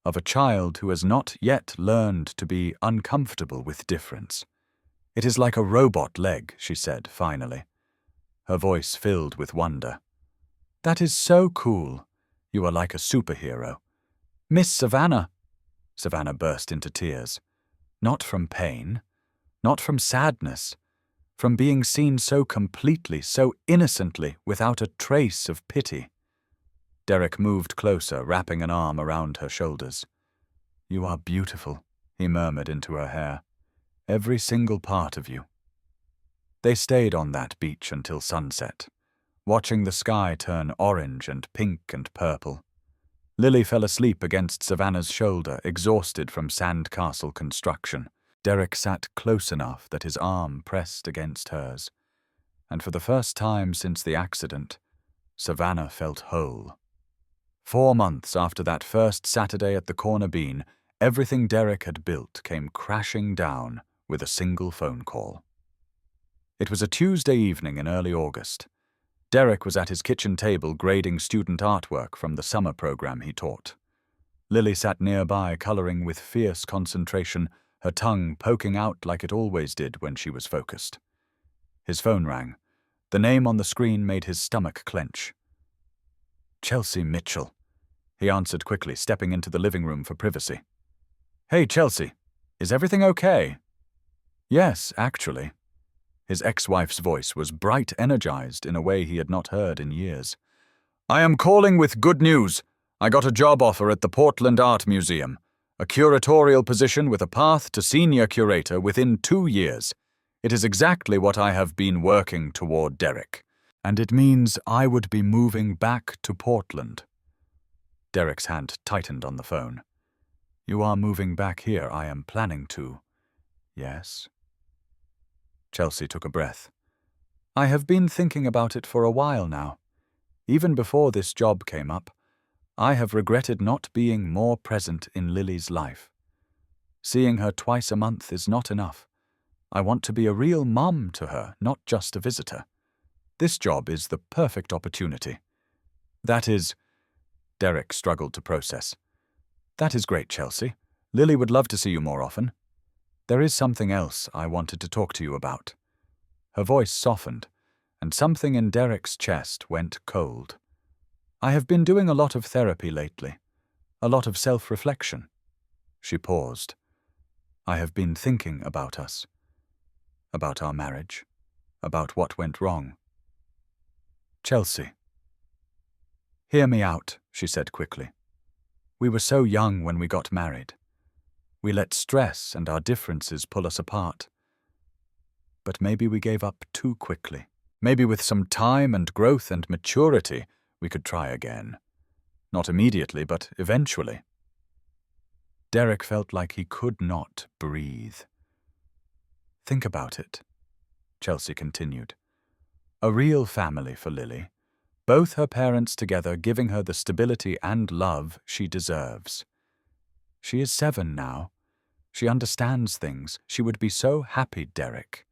of a child who has not yet learned to be uncomfortable with difference. "It is like a robot leg," she said finally, her voice filled with wonder. "That is so cool. You are like a superhero." "Miss Savannah!" Savannah burst into tears. Not from pain, not from sadness, from being seen so completely, so innocently, without a trace of pity. Derek moved closer, wrapping an arm around her shoulders. "You are beautiful," he murmured into her hair. "Every single part of you." They stayed on that beach until sunset, watching the sky turn orange and pink and purple. Lily fell asleep against Savannah's shoulder, exhausted from sandcastle construction. Derek sat close enough that his arm pressed against hers, and for the first time since the accident, Savannah felt whole. 4 months after that first Saturday at the Corner Bean, everything Derek had built came crashing down with a single phone call. It was a Tuesday evening in early August. Derek was at his kitchen table grading student artwork from the summer program he taught. Lily sat nearby, coloring with fierce concentration, her tongue poking out like it always did when she was focused. His phone rang. The name on the screen made his stomach clench. "Chelsea Mitchell," he answered quickly, stepping into the living room for privacy. "Hey, Chelsea, is everything okay?" "Yes, actually." His ex-wife's voice was bright, energized in a way he had not heard in years. "I am calling with good news. I got a job offer at the Portland Art Museum, a curatorial position with a path to senior curator within 2 years. It is exactly what I have been working toward, Derek. And it means I would be moving back to Portland." Derek's hand tightened on the phone. "You are moving back here. I am planning to." "Yes?" Chelsea took a breath. "I have been thinking about it for a while now. Even before this job came up, I have regretted not being more present in Lily's life. Seeing her twice a month is not enough. I want to be a real mom to her, not just a visitor. This job is the perfect opportunity." "That is—" Derek struggled to process. "That is great, Chelsea. Lily would love to see you more often. There is something else I wanted to talk to you about." Her voice softened, and something in Derek's chest went cold. "I have been doing a lot of therapy lately, a lot of self-reflection." She paused. "I have been thinking about us, about our marriage, about what went wrong." "Chelsea." "Hear me out," she said quickly. "We were so young when we got married. We let stress and our differences pull us apart. But maybe we gave up too quickly. Maybe with some time and growth and maturity, we could try again. Not immediately, but eventually." Derek felt like he could not breathe. "Think about it," Chelsea continued. "A real family for Lily. Both her parents together giving her the stability and love she deserves. She is 7 now. She understands things. She would be so happy, Derek."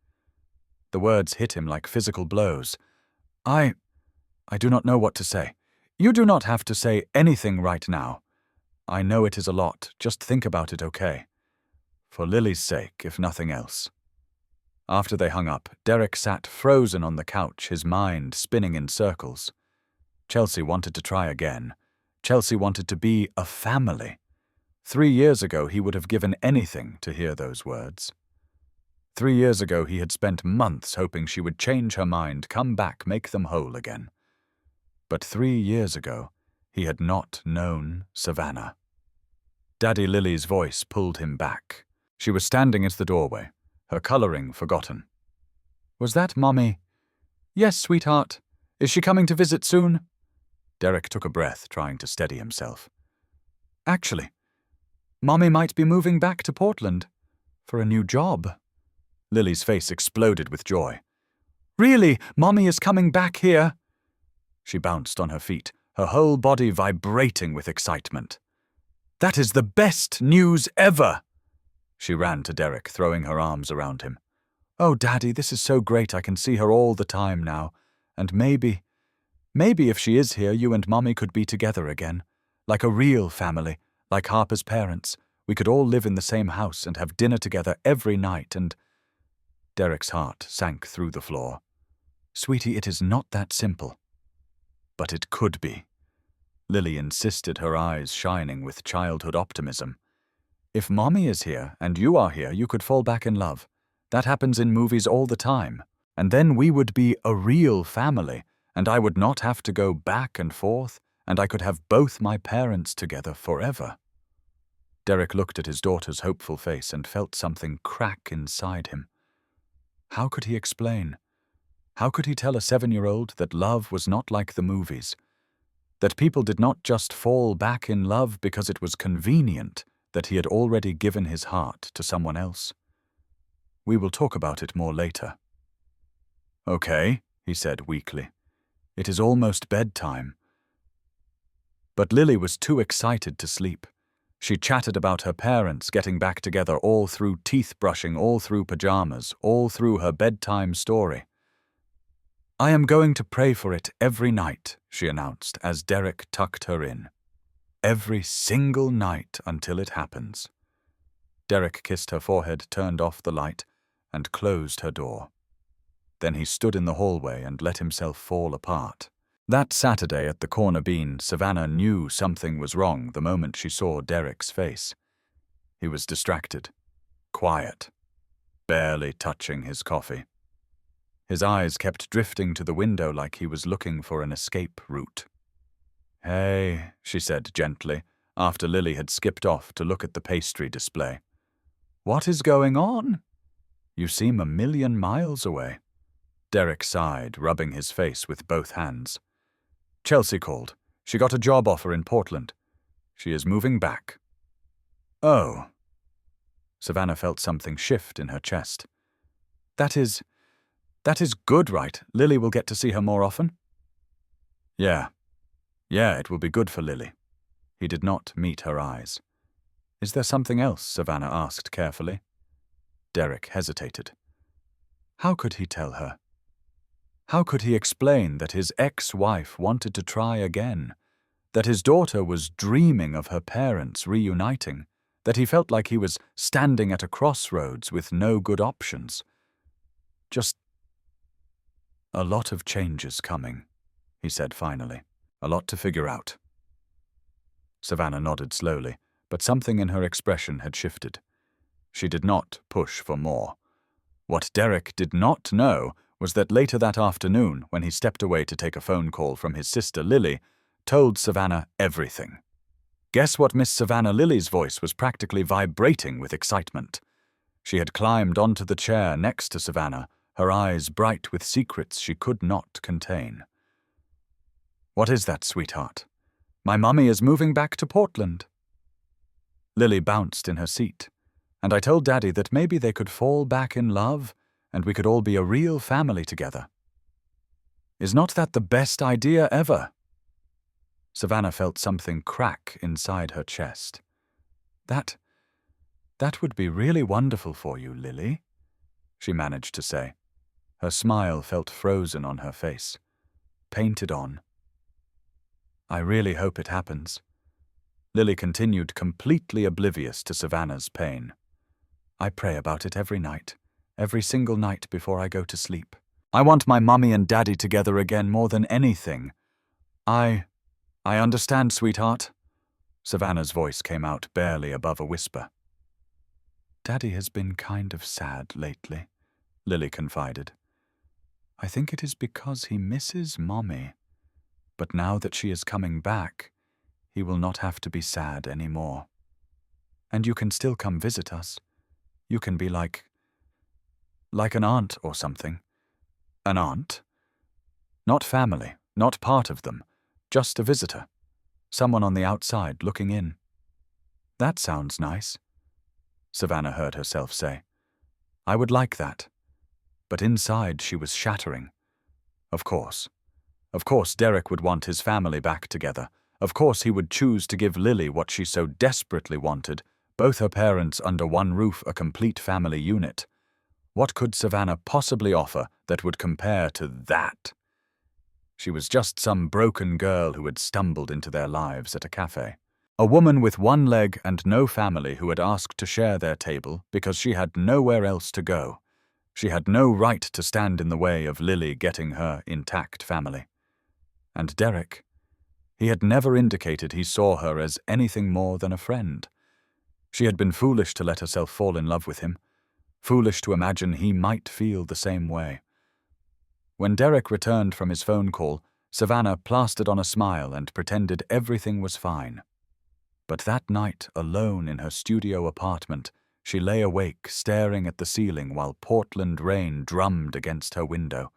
The words hit him like physical blows. I do not know what to say." "You do not have to say anything right now. I know it is a lot. Just think about it, okay? For Lily's sake, if nothing else." After they hung up, Derek sat frozen on the couch, his mind spinning in circles. Chelsea wanted to try again. Chelsea wanted to be a family. 3 years ago, he would have given anything to hear those words. 3 years ago, he had spent months hoping she would change her mind, come back, make them whole again. But 3 years ago, he had not known Savannah. Daddy Lily's voice pulled him back. She was standing at the doorway, her coloring forgotten. "Was that Mommy?" "Yes, sweetheart. Is she coming to visit soon?" Derek took a breath, trying to steady himself. "Actually, Mommy might be moving back to Portland for a new job." Lily's face exploded with joy. "Really? Mommy is coming back here?" She bounced on her feet, her whole body vibrating with excitement. "That is the best news ever!" She ran to Derek, throwing her arms around him. "Oh, Daddy, this is so great. I can see her all the time now. And maybe if she is here, you and Mommy could be together again. Like a real family, like Harper's parents. We could all live in the same house and have dinner together every night and—" Derek's heart sank through the floor. "Sweetie, it is not that simple." "But it could be." Lily insisted, her eyes shining with childhood optimism. "If Mommy is here and you are here, you could fall back in love. That happens in movies all the time. And then we would be a real family, and I would not have to go back and forth, and I could have both my parents together forever." Derek looked at his daughter's hopeful face and felt something crack inside him. How could he explain? How could he tell a 7-year-old that love was not like the movies? That people did not just fall back in love because it was convenient, that he had already given his heart to someone else? "We will talk about it more later." "Okay," he said weakly. "It is almost bedtime." But Lily was too excited to sleep. She chatted about her parents getting back together all through teeth brushing, all through pajamas, all through her bedtime story. "I am going to pray for it every night," she announced as Derek tucked her in. "Every single night until it happens." Derek kissed her forehead, turned off the light, and closed her door. Then he stood in the hallway and let himself fall apart. That Saturday at the Corner Bean, Savannah knew something was wrong the moment she saw Derek's face. He was distracted, quiet, barely touching his coffee. His eyes kept drifting to the window like he was looking for an escape route. "Hey," she said gently, after Lily had skipped off to look at the pastry display. "What is going on? You seem a million miles away." Derek sighed, rubbing his face with both hands. "Chelsea called. She got a job offer in Portland. She is moving back." "Oh." Savannah felt something shift in her chest. That is good, right? Lily will get to see her more often?" Yeah, it will be good for Lily." He did not meet her eyes. "Is there something else?" Savannah asked carefully. Derek hesitated. How could he tell her? How could he explain that his ex-wife wanted to try again, that his daughter was dreaming of her parents reuniting, that he felt like he was standing at a crossroads with no good options? "Just a lot of changes coming," he said finally. "A lot to figure out." Savannah nodded slowly, but something in her expression had shifted. She did not push for more. What Derek did not know was that later that afternoon, when he stepped away to take a phone call from his sister Lily, told Savannah everything. Guess what? Miss Savannah Lily's voice was practically vibrating with excitement. She had climbed onto the chair next to Savannah, her eyes bright with secrets she could not contain. "What is that, sweetheart?" "My mummy is moving back to Portland." Lily bounced in her seat, and I told Daddy that maybe they could fall back in love and we could all be a real family together. Is not that the best idea ever? Savannah felt something crack inside her chest. That would be really wonderful for you, Lily," she managed to say. Her smile felt frozen on her face, painted on. "I really hope it happens." Lily continued, completely oblivious to Savannah's pain. "I pray about it every night, every single night before I go to sleep. I want my mummy and daddy together again more than anything. I understand, sweetheart." Savannah's voice came out barely above a whisper. "Daddy has been kind of sad lately," Lily confided. "I think it is because he misses Mommy. But now that she is coming back, he will not have to be sad anymore. And you can still come visit us. You can be like an aunt or something." "An aunt?" "Not family, not part of them, just a visitor. Someone on the outside looking in." "That sounds nice," Savannah heard herself say. "I would like that." But inside she was shattering. Of course, Derek would want his family back together. Of course he would choose to give Lily what she so desperately wanted, both her parents under one roof, a complete family unit. What could Savannah possibly offer that would compare to that? She was just some broken girl who had stumbled into their lives at a cafe. A woman with one leg and no family who had asked to share their table because she had nowhere else to go. She had no right to stand in the way of Lily getting her intact family. And Derek, he had never indicated he saw her as anything more than a friend. She had been foolish to let herself fall in love with him, foolish to imagine he might feel the same way. When Derek returned from his phone call, Savannah plastered on a smile and pretended everything was fine. But that night, alone in her studio apartment, she lay awake, staring at the ceiling while Portland rain drummed against her window.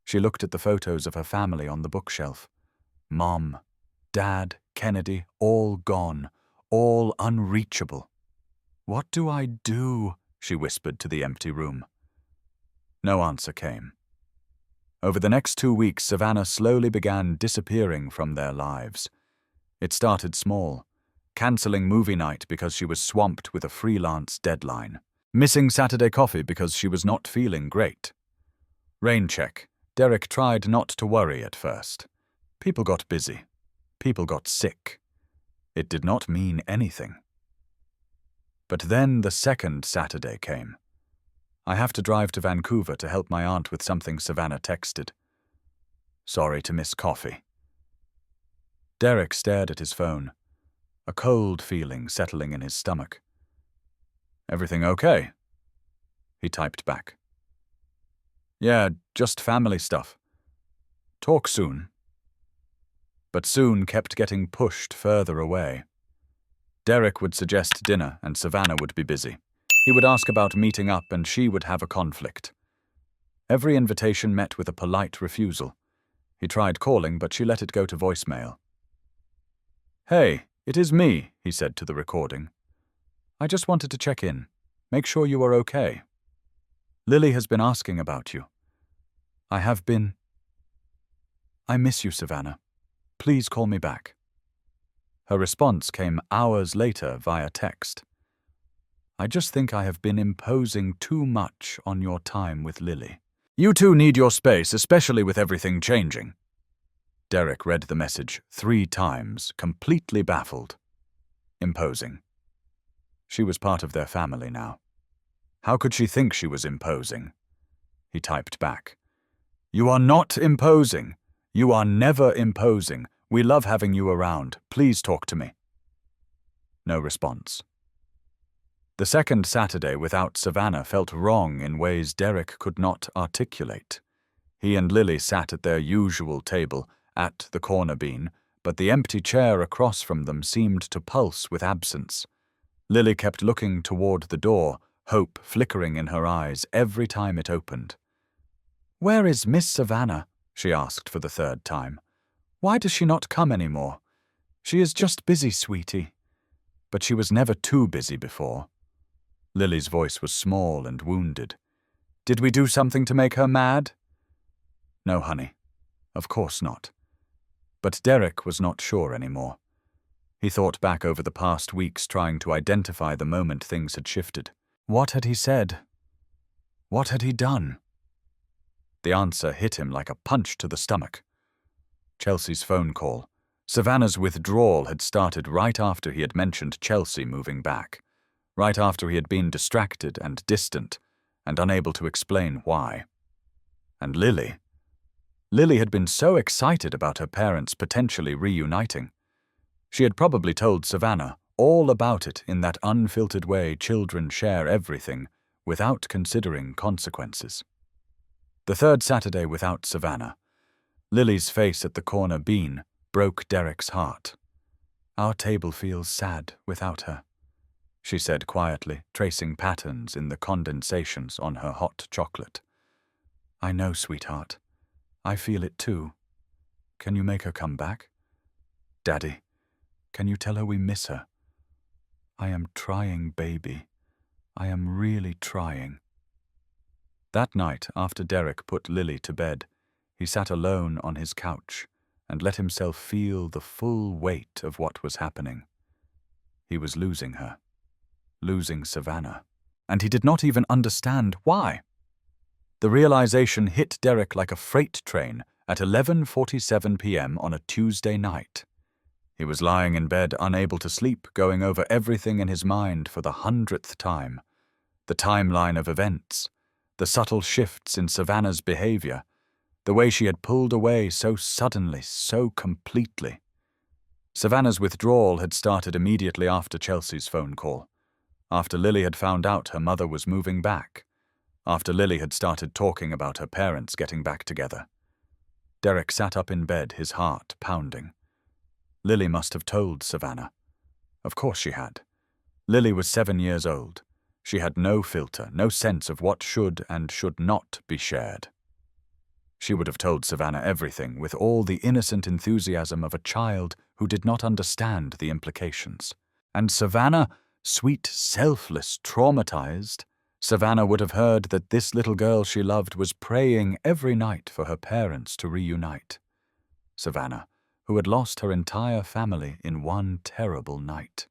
She looked at the photos of her family on the bookshelf. Mom, Dad, Kennedy, all gone, all unreachable. "What do I do?" she whispered to the empty room. No answer came. Over the next 2 weeks, Savannah slowly began disappearing from their lives. It started small, cancelling movie night because she was swamped with a freelance deadline, missing Saturday coffee because she was not feeling great. Rain check. Derek tried not to worry at first. People got busy. People got sick. It did not mean anything. But then the second Saturday came. "I have to drive to Vancouver to help my aunt with something," Savannah texted. "Sorry to miss coffee." Derek stared at his phone, a cold feeling settling in his stomach. "Everything okay?" He typed back. Yeah, just family stuff. Talk soon. But soon kept getting pushed further away. Derek would suggest dinner and Savannah would be busy. He would ask about meeting up and she would have a conflict. Every invitation met with a polite refusal. He tried calling, but she let it go to voicemail. "Hey, it is me," he said to the recording. "I just wanted to check in. Make sure you are okay. Lily has been asking about you. I have been. I miss you, Savannah. Please call me back." Her response came hours later via text. "I just think I have been imposing too much on your time with Lily. You two need your space, especially with everything changing." Derek read the message 3 times, completely baffled. Imposing. She was part of their family now. How could she think she was imposing? He typed back. "You are not imposing. You are never imposing. We love having you around. Please talk to me." No response. The second Saturday without Savannah felt wrong in ways Derek could not articulate. He and Lily sat at their usual table, at the corner bean, but the empty chair across from them seemed to pulse with absence. Lily kept looking toward the door, hope flickering in her eyes every time it opened. "Where is Miss Savannah?" she asked for the 3rd time. "Why does she not come anymore? She is just busy, sweetie." But she was never too busy before. Lily's voice was small and wounded. "Did we do something to make her mad?" "No, honey. Of course not." But Derek was not sure anymore. He thought back over the past weeks, trying to identify the moment things had shifted. What had he said? What had he done? The answer hit him like a punch to the stomach. Chelsea's phone call. Savannah's withdrawal had started right after he had mentioned Chelsea moving back, right after he had been distracted and distant, and unable to explain why. And Lily? Lily had been so excited about her parents potentially reuniting. She had probably told Savannah all about it in that unfiltered way children share everything, without considering consequences. The 3rd Saturday without Savannah. Lily's face at the corner bean broke Derek's heart. "Our table feels sad without her," she said quietly, tracing patterns in the condensations on her hot chocolate. "I know, sweetheart. I feel it too. Can you make her come back? Daddy, can you tell her we miss her? I am trying, baby. I am really trying." That night, after Derek put Lily to bed, he sat alone on his couch and let himself feel the full weight of what was happening. He was losing her, losing Savannah, and he did not even understand why. The realization hit Derek like a freight train at 11:47 p.m. on a Tuesday night. He was lying in bed, unable to sleep, going over everything in his mind for the 100th time. The timeline of events, the subtle shifts in Savannah's behavior, the way she had pulled away so suddenly, so completely. Savannah's withdrawal had started immediately after Chelsea's phone call, after Lily had found out her mother was moving back, after Lily had started talking about her parents getting back together. Derek sat up in bed, his heart pounding. Lily must have told Savannah. Of course she had. Lily was 7 years old. She had no filter, no sense of what should and should not be shared. She would have told Savannah everything with all the innocent enthusiasm of a child who did not understand the implications. And Savannah, sweet, selfless, traumatized, Savannah would have heard that this little girl she loved was praying every night for her parents to reunite. Savannah, who had lost her entire family in one terrible night.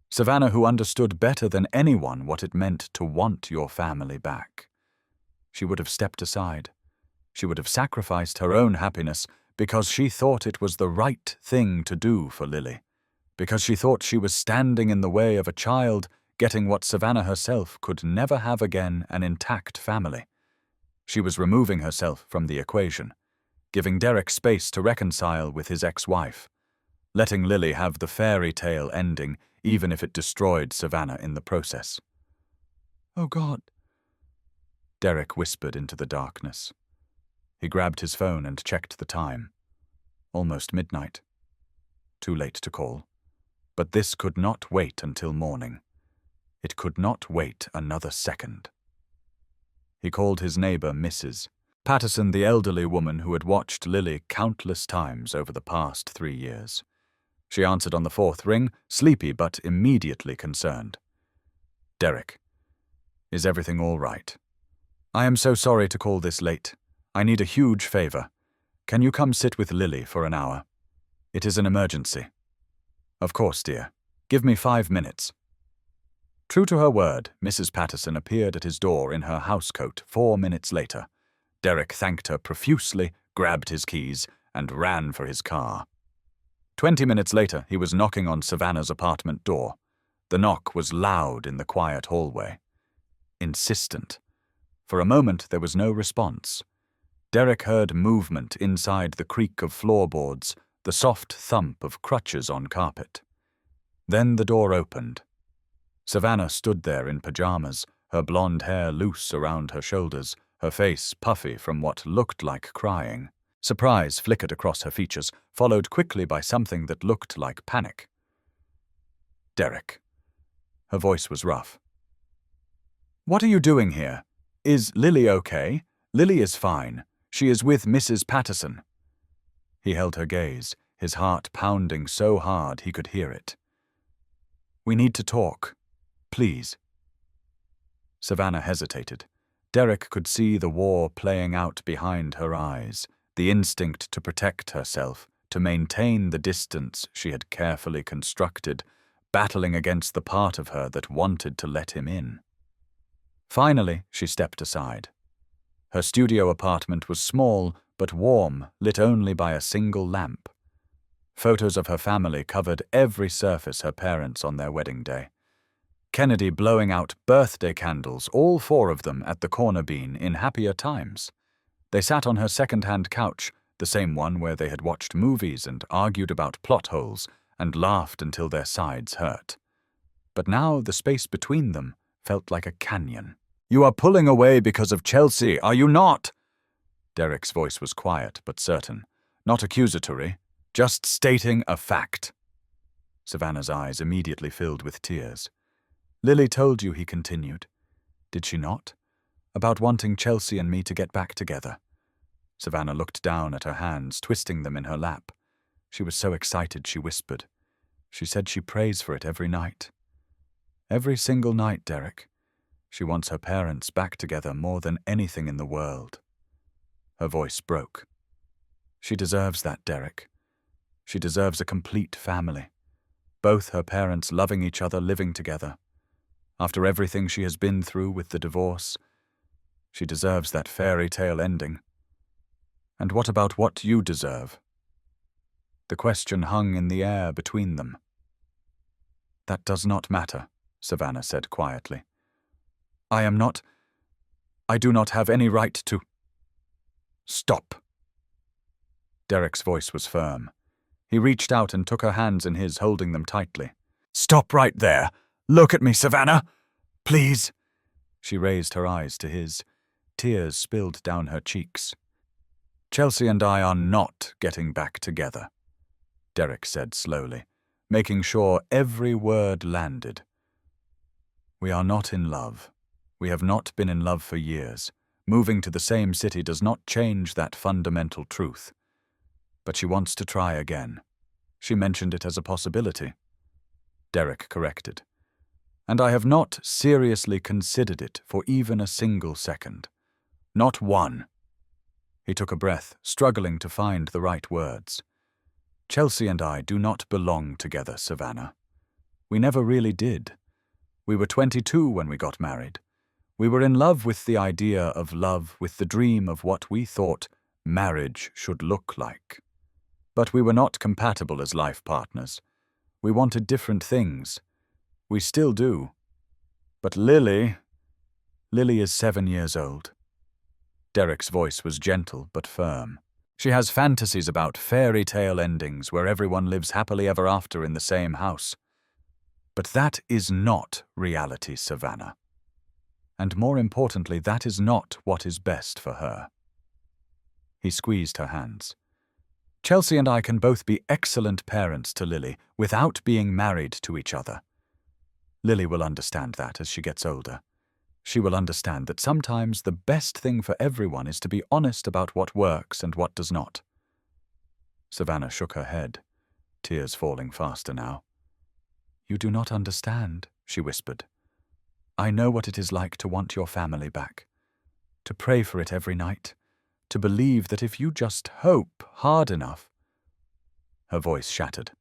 Savannah, who understood better than anyone what it meant to want your family back. She would have stepped aside. She would have sacrificed her own happiness because she thought it was the right thing to do for Lily, because she thought she was standing in the way of a child getting what Savannah herself could never have again, an intact family. She was removing herself from the equation, giving Derek space to reconcile with his ex-wife, letting Lily have the fairy tale ending even if it destroyed Savannah in the process. "Oh God, Derek whispered into the darkness. He grabbed his phone and checked the time. Almost midnight. Too late to call. But this could not wait until morning. It could not wait another second. He called his neighbor Mrs. Patterson, the elderly woman who had watched Lily countless times over the past 3 years. She answered on the 4th ring, sleepy but immediately concerned. Derek, is everything all right? I am so sorry to call this late. I need a huge favor. Can you come sit with Lily for an hour? It is an emergency. Of course, dear. Give me 5 minutes. True to her word, Mrs. Patterson appeared at his door in her housecoat 4 minutes later. Derek thanked her profusely, grabbed his keys, and ran for his car. 20 minutes later, he was knocking on Savannah's apartment door. The knock was loud in the quiet hallway. Insistent. For a moment, there was no response. Derek heard movement inside the creak of floorboards, the soft thump of crutches on carpet. Then the door opened. Savannah stood there in pajamas, her blonde hair loose around her shoulders, her face puffy from what looked like crying. Surprise flickered across her features, followed quickly by something that looked like panic. Derek. Her voice was rough. What are you doing here? Is Lily okay? Lily is fine. She is with Mrs. Patterson. He held her gaze, his heart pounding so hard he could hear it. We need to talk. Please. Savannah hesitated. Derek could see the war playing out behind her eyes, the instinct to protect herself, to maintain the distance she had carefully constructed, battling against the part of her that wanted to let him in. Finally, she stepped aside. Her studio apartment was small but warm, lit only by a single lamp. Photos of her family covered every surface her parents on their wedding day. Kennedy blowing out birthday candles, all 4 of them at the corner bean in happier times. They sat on her second-hand couch, the same one where they had watched movies and argued about plot holes and laughed until their sides hurt. But now the space between them felt like a canyon. You are pulling away because of Chelsea, are you not? Derek's voice was quiet but certain, not accusatory, just stating a fact. Savannah's eyes immediately filled with tears. Lily told you, he continued. Did she not? About wanting Chelsea and me to get back together. Savannah looked down at her hands, twisting them in her lap. She was so excited she whispered. She said she prays for it every night. Every single night, Derek. She wants her parents back together more than anything in the world. Her voice broke. She deserves that, Derek. She deserves a complete family. Both her parents loving each other, living together. After everything she has been through with the divorce, she deserves that fairy tale ending. And what about what you deserve? The question hung in the air between them. That does not matter, Savannah said quietly. I do not have any right to... Stop. Derek's voice was firm. He reached out and took her hands in his, holding them tightly. Stop right there. Look at me, Savannah. Please. She raised her eyes to his. Tears spilled down her cheeks. Chelsea and I are not getting back together, Derek said slowly, making sure every word landed. We are not in love. We have not been in love for years. Moving to the same city does not change that fundamental truth. But she wants to try again. She mentioned it as a possibility. Derek corrected. And I have not seriously considered it for even a single second. Not one. He took a breath, struggling to find the right words. Chelsea and I do not belong together, Savannah. We never really did. We were 22 when we got married. We were in love with the idea of love, with the dream of what we thought marriage should look like. But we were not compatible as life partners. We wanted different things. We still do. But Lily is 7 years old. Derek's voice was gentle but firm. She has fantasies about fairy tale endings where everyone lives happily ever after in the same house. But that is not reality, Savannah. and more importantly, that is not what is best for her. He squeezed her hands. Chelsea and I can both be excellent parents to Lily without being married to each other. Lily will understand that as she gets older. She will understand that sometimes the best thing for everyone is to be honest about what works and what does not. Savannah shook her head, tears falling faster now. You do not understand, she whispered. I know what it is like to want your family back, to pray for it every night, to believe that if you just hope hard enough. Her voice shattered.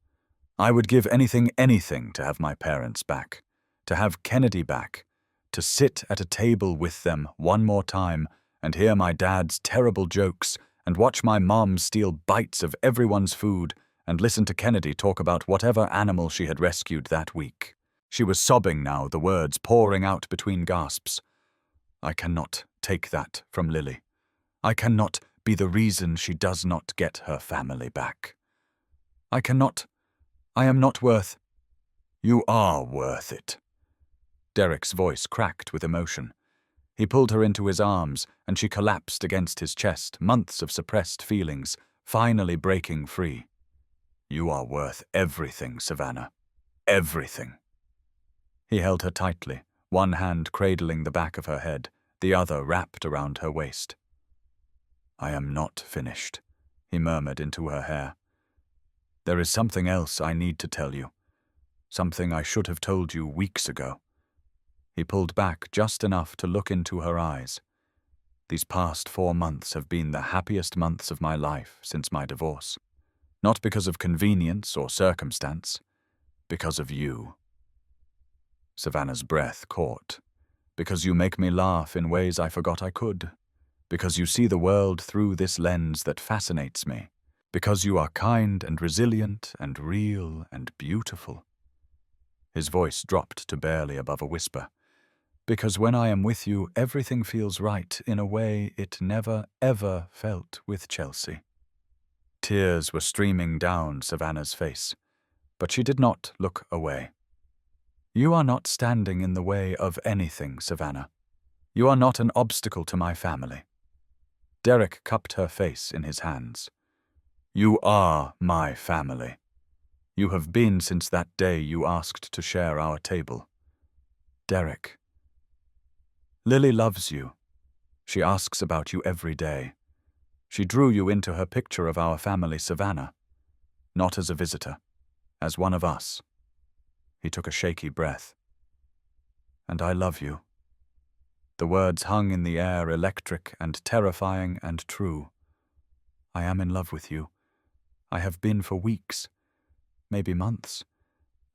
I would give anything to have my parents back, to have Kennedy back, to sit at a table with them one more time and hear my dad's terrible jokes and watch my mom steal bites of everyone's food and listen to Kennedy talk about whatever animal she had rescued that week. She was sobbing now, the words pouring out between gasps. I cannot take that from Lily. I cannot be the reason she does not get her family back. I am not worth. You are worth it. Derek's voice cracked with emotion. He pulled her into his arms, and she collapsed against his chest, months of suppressed feelings, finally breaking free. You are worth everything, Savannah. Everything. He held her tightly, one hand cradling the back of her head, the other wrapped around her waist. I am not finished, he murmured into her hair. There is something else I need to tell you, something I should have told you weeks ago. He pulled back just enough to look into her eyes. These past 4 months have been the happiest months of my life since my divorce. Not because of convenience or circumstance, because of you. Savannah's breath caught. Because you make me laugh in ways I forgot I could. Because you see the world through this lens that fascinates me. Because you are kind and resilient and real and beautiful. His voice dropped to barely above a whisper. Because when I am with you, everything feels right in a way it never, ever felt with Chelsea. Tears were streaming down Savannah's face, but she did not look away. You are not standing in the way of anything, Savannah. You are not an obstacle to my family. Derek cupped her face in his hands. You are my family. You have been since that day you asked to share our table. Derek. Lily loves you. She asks about you every day. She drew you into her picture of our family, Savannah. Not as a visitor, as one of us. He took a shaky breath. And I love you. The words hung in the air, electric and terrifying and true. I am in love with you. I have been for weeks, maybe months,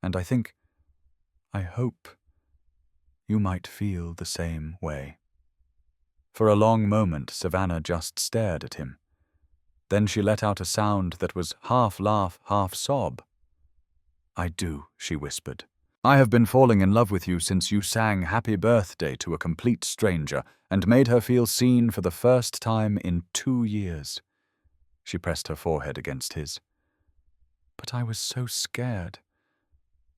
and I hope you might feel the same way. For a long moment, Savannah just stared at him. Then she let out a sound that was half laugh, half sob. I do, she whispered. I have been falling in love with you since you sang Happy Birthday to a complete stranger and made her feel seen for the first time in 2 years. She pressed her forehead against his. But I was so scared.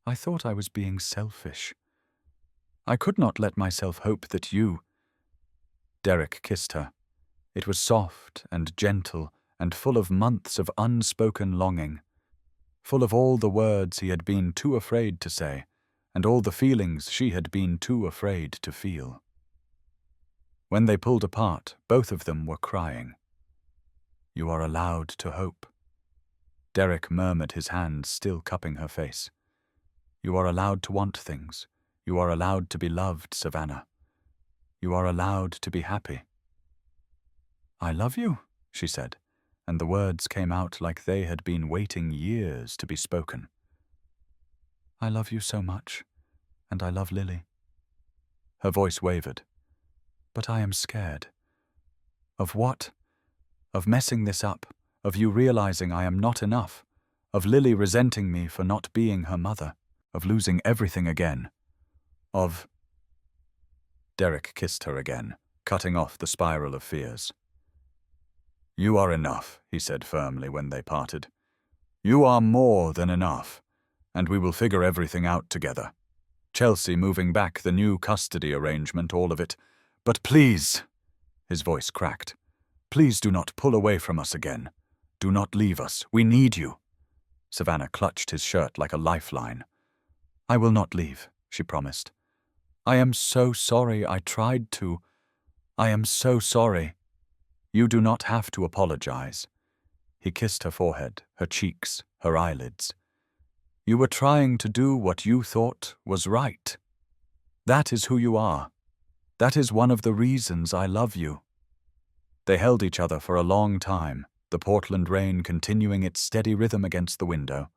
I thought I was being selfish. I could not let myself hope that you... Derek kissed her. It was soft and gentle and full of months of unspoken longing, full of all the words he had been too afraid to say, and all the feelings she had been too afraid to feel. When they pulled apart, both of them were crying. You are allowed to hope. Derek murmured, his hands still cupping her face. You are allowed to want things. You are allowed to be loved, Savannah. You are allowed to be happy. I love you, she said, and the words came out like they had been waiting years to be spoken. I love you so much, and I love Lily. Her voice wavered. But I am scared. Of what? Of messing this up, of you realizing I am not enough, of Lily resenting me for not being her mother, of losing everything again, of... Derek kissed her again, cutting off the spiral of fears. You are enough, he said firmly when they parted. You are more than enough, and we will figure everything out together. Chelsea moving back, the new custody arrangement, all of it. But please, his voice cracked, please do not pull away from us again. Do not leave us. We need you. Savannah clutched his shirt like a lifeline. I will not leave, she promised. I am so sorry. I tried to. I am so sorry. You do not have to apologize. He kissed her forehead, her cheeks, her eyelids. You were trying to do what you thought was right. That is who you are. That is one of the reasons I love you. They held each other for a long time, the Portland rain continuing its steady rhythm against the window,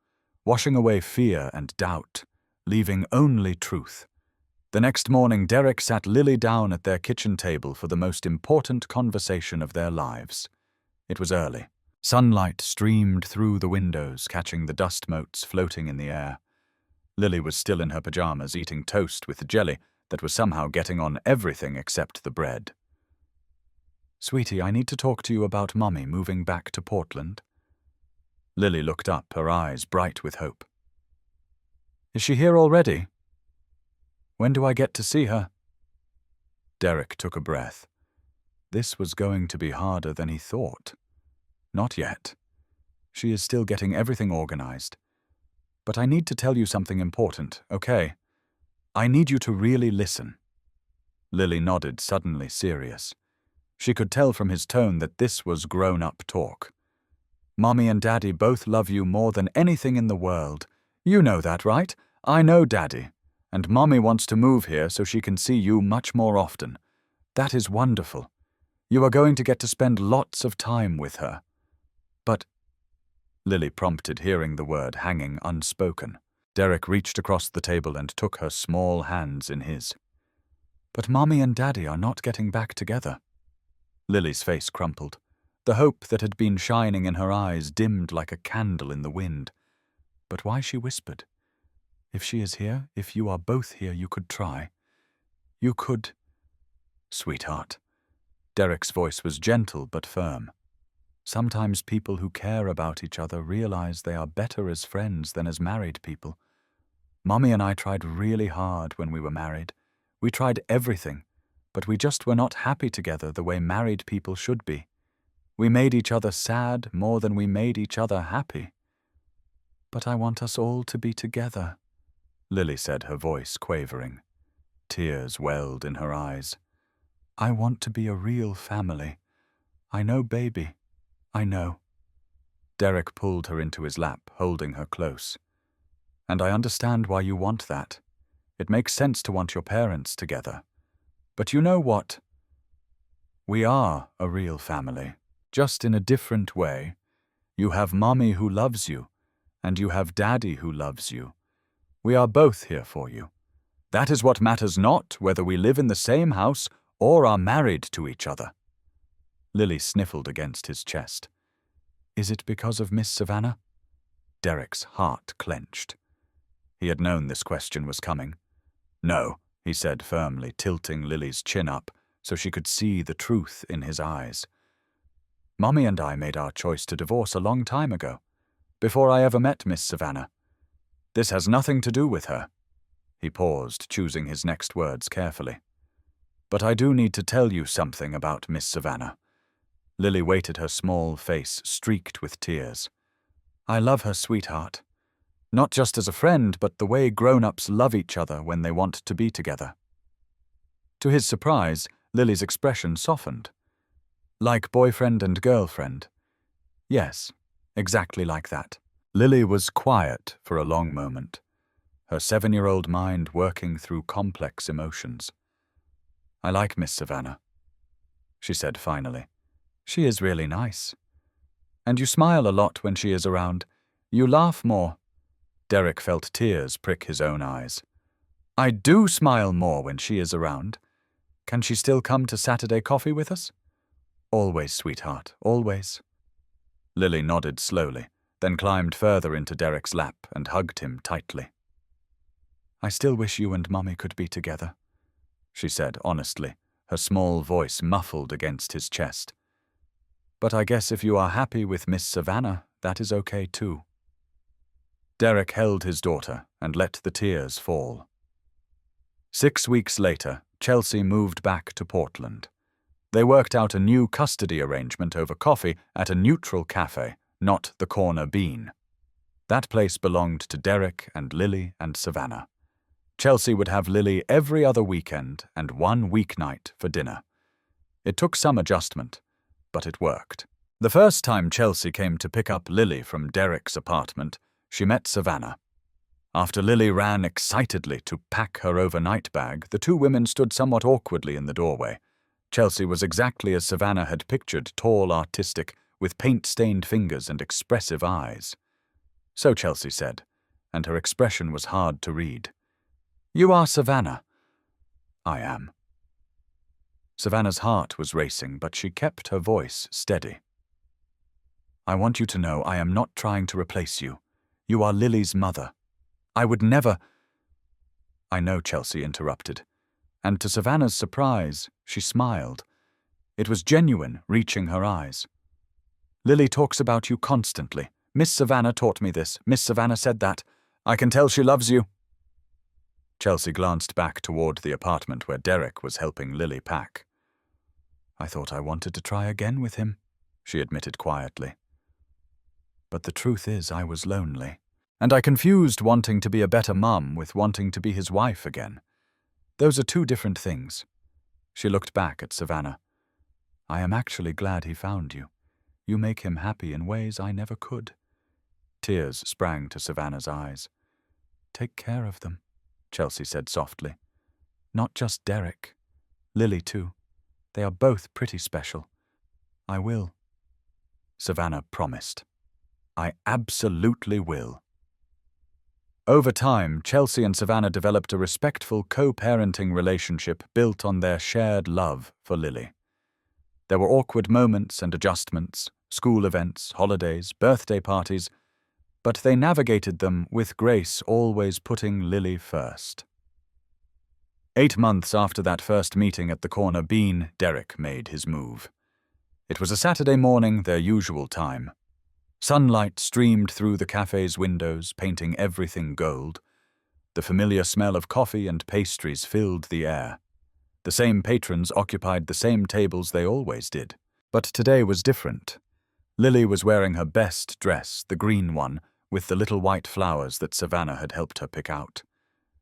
washing away fear and doubt, leaving only truth. The next morning, Derek sat Lily down at their kitchen table for the most important conversation of their lives. It was early. Sunlight streamed through the windows, catching the dust motes floating in the air. Lily was still in her pajamas, eating toast with jelly that was somehow getting on everything except the bread. Sweetie, I need to talk to you about Mummy moving back to Portland. Lily looked up, her eyes bright with hope. Is she here already? When do I get to see her? Derek took a breath. This was going to be harder than he thought. Not yet. She is still getting everything organized. But I need to tell you something important, okay? I need you to really listen. Lily nodded, suddenly serious. She could tell from his tone that this was grown-up talk. Mommy and Daddy both love you more than anything in the world. You know that, right? I know Daddy. And Mommy wants to move here so she can see you much more often. That is wonderful. You are going to get to spend lots of time with her. But, Lily prompted, hearing the word hanging unspoken. Derek reached across the table and took her small hands in his. But Mommy and Daddy are not getting back together. Lily's face crumpled. The hope that had been shining in her eyes dimmed like a candle in the wind. But why, she whispered. If she is here, if you are both here, you could try. You could... Sweetheart. Derek's voice was gentle but firm. Sometimes people who care about each other realize they are better as friends than as married people. Mommy and I tried really hard when we were married. We tried everything, but we just were not happy together the way married people should be. We made each other sad more than we made each other happy. But I want us all to be together, Lily said, her voice quavering. Tears welled in her eyes. I want to be a real family. I know, baby. I know. Derek pulled her into his lap, holding her close. And I understand why you want that. It makes sense to want your parents together. But you know what? We are a real family, just in a different way. You have Mommy who loves you, and you have Daddy who loves you. We are both here for you. That is what matters, not whether we live in the same house or are married to each other. Lily sniffled against his chest. Is it because of Miss Savannah? Derek's heart clenched. He had known this question was coming. No, he said firmly, tilting Lily's chin up so she could see the truth in his eyes. Mommy and I made our choice to divorce a long time ago, before I ever met Miss Savannah. This has nothing to do with her. He paused, choosing his next words carefully. But I do need to tell you something about Miss Savannah. Lily waited, her small face streaked with tears. I love her, sweetheart. Not just as a friend, but the way grown-ups love each other when they want to be together. To his surprise, Lily's expression softened. Like boyfriend and girlfriend. Yes, exactly like that. Lily was quiet for a long moment, her 7-year-old mind working through complex emotions. I like Miss Savannah, she said finally. She is really nice. And you smile a lot when she is around. You laugh more. Derek felt tears prick his own eyes. I do smile more when she is around. Can she still come to Saturday coffee with us? Always, sweetheart, always. Lily nodded slowly, then climbed further into Derek's lap and hugged him tightly. I still wish you and Mummy could be together, she said honestly, her small voice muffled against his chest. But I guess if you are happy with Miss Savannah, that is okay too. Derek held his daughter and let the tears fall. 6 weeks later, Chelsea moved back to Portland. They worked out a new custody arrangement over coffee at a neutral cafe, not the Corner Bean. That place belonged to Derek and Lily and Savannah. Chelsea would have Lily every other weekend and one weeknight for dinner. It took some adjustment, but it worked. The first time Chelsea came to pick up Lily from Derek's apartment, she met Savannah. After Lily ran excitedly to pack her overnight bag, the two women stood somewhat awkwardly in the doorway. Chelsea was exactly as Savannah had pictured, tall, artistic, with paint-stained fingers and expressive eyes. So Chelsea said, and her expression was hard to read. "You are Savannah." "I am." Savannah's heart was racing, but she kept her voice steady. "I want you to know I am not trying to replace you. You are Lily's mother. I would never—" "I know," Chelsea interrupted, and to Savannah's surprise, she smiled. It was genuine, reaching her eyes. "Lily talks about you constantly. Miss Savannah taught me this. Miss Savannah said that. I can tell she loves you." Chelsea glanced back toward the apartment where Derek was helping Lily pack. "I thought I wanted to try again with him," she admitted quietly. "But the truth is I was lonely. And I confused wanting to be a better mum with wanting to be his wife again. Those are two different things." She looked back at Savannah. "I am actually glad he found you. You make him happy in ways I never could." Tears sprang to Savannah's eyes. "Take care of them," Chelsea said softly. "Not just Derek. Lily, too. They are both pretty special." "I will," Savannah promised. "I absolutely will." Over time, Chelsea and Savannah developed a respectful co-parenting relationship built on their shared love for Lily. There were awkward moments and adjustments, school events, holidays, birthday parties, but they navigated them with grace, always putting Lily first. 8 months after that first meeting at the Corner Bean, Derek made his move. It was a Saturday morning, their usual time. Sunlight streamed through the cafe's windows, painting everything gold. The familiar smell of coffee and pastries filled the air. The same patrons occupied the same tables they always did. But today was different. Lily was wearing her best dress, the green one, with the little white flowers that Savannah had helped her pick out.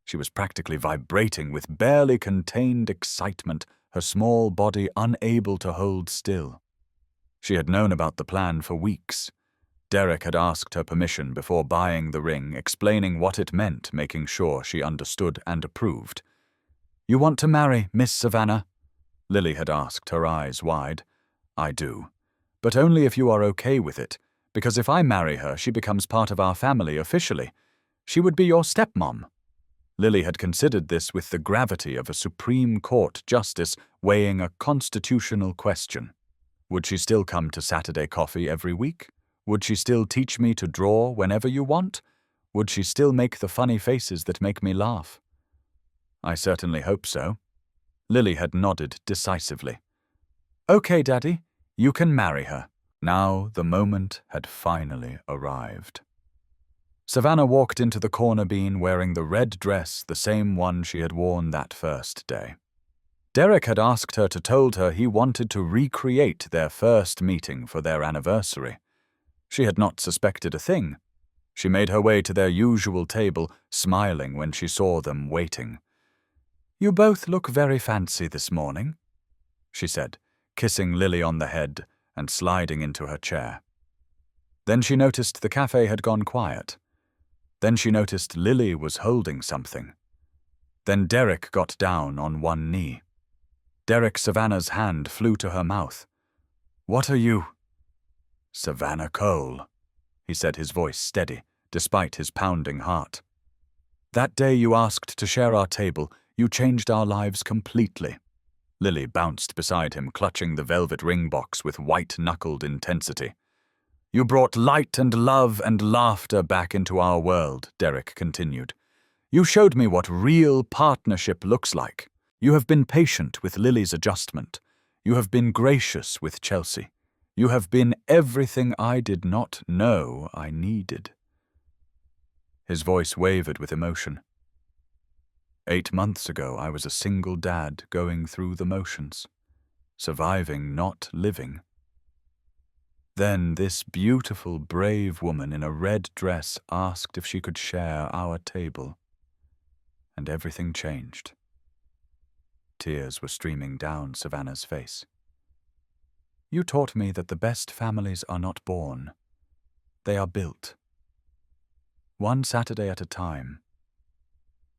She was practically vibrating with barely contained excitement, her small body unable to hold still. She had known about the plan for weeks. Derek had asked her permission before buying the ring, explaining what it meant, making sure she understood and approved. "You want to marry, Miss Savannah?" Lily had asked, her eyes wide. "I do. But only if you are okay with it, because if I marry her, she becomes part of our family officially. She would be your stepmom." Lily had considered this with the gravity of a Supreme Court justice weighing a constitutional question. Would she still come to Saturday coffee every week? Would she still teach me to draw whenever you want? Would she still make the funny faces that make me laugh? "I certainly hope so." Lily had nodded decisively. "Okay, Daddy, you can marry her." Now the moment had finally arrived. Savannah walked into the Corner Bean wearing the red dress, the same one she had worn that first day. Derek had asked her to told her he wanted to recreate their first meeting for their anniversary. She had not suspected a thing. She made her way to their usual table, smiling when she saw them waiting. "You both look very fancy this morning," she said, kissing Lily on the head and sliding into her chair. Then she noticed the cafe had gone quiet. Then she noticed Lily was holding something. Then Derek got down on one knee. Savannah's hand flew to her mouth. "What are you?" "Savannah Cole," he said, his voice steady, despite his pounding heart. "That day you asked to share our table, you changed our lives completely." Lily bounced beside him, clutching the velvet ring box with white-knuckled intensity. "You brought light and love and laughter back into our world," Derek continued. "You showed me what real partnership looks like. You have been patient with Lily's adjustment. You have been gracious with Chelsea. You have been everything I did not know I needed." His voice wavered with emotion. 8 months ago, I was a single dad going through the motions, surviving, not living. Then this beautiful, brave woman in a red dress asked if she could share our table. And everything changed. Tears were streaming down Savannah's face. You taught me that the best families are not born. They are built. One Saturday at a time.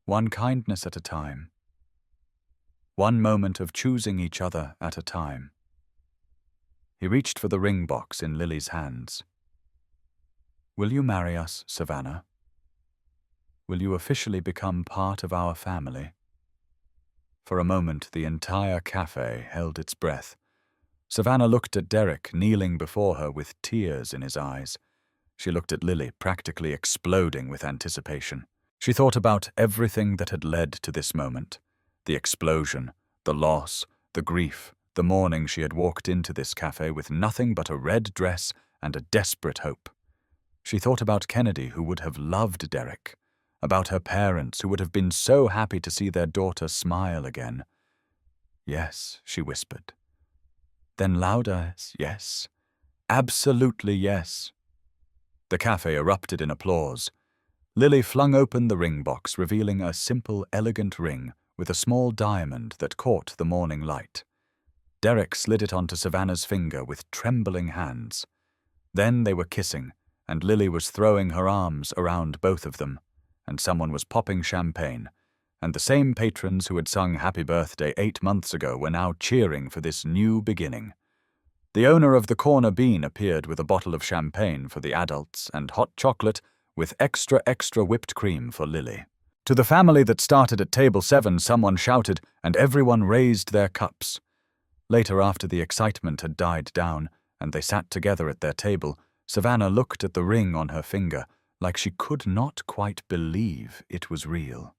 One kindness at a time. One moment of choosing each other at a time. He reached for the ring box in Lily's hands. Will you marry us, Savannah? Will you officially become part of our family? For a moment, the entire cafe held its breath. Savannah looked at Derek, kneeling before her with tears in his eyes. She looked at Lily, practically exploding with anticipation. She thought about everything that had led to this moment. The explosion, the loss, the grief, the morning she had walked into this cafe with nothing but a red dress and a desperate hope. She thought about Kennedy, who would have loved Derek, about her parents, who would have been so happy to see their daughter smile again. Yes, she whispered. Then louder, yes. Absolutely yes. The cafe erupted in applause. Lily flung open the ring box, revealing a simple, elegant ring with a small diamond that caught the morning light. Derek slid it onto Savannah's finger with trembling hands. Then they were kissing, and Lily was throwing her arms around both of them, and someone was popping champagne, and the same patrons who had sung Happy Birthday 8 months ago were now cheering for this new beginning. The owner of the Corner Bean appeared with a bottle of champagne for the adults and hot chocolate with extra whipped cream for Lily. To the family that started at table 7, someone shouted, and everyone raised their cups. Later, after the excitement had died down, and they sat together at their table, Savannah looked at the ring on her finger, like she could not quite believe it was real.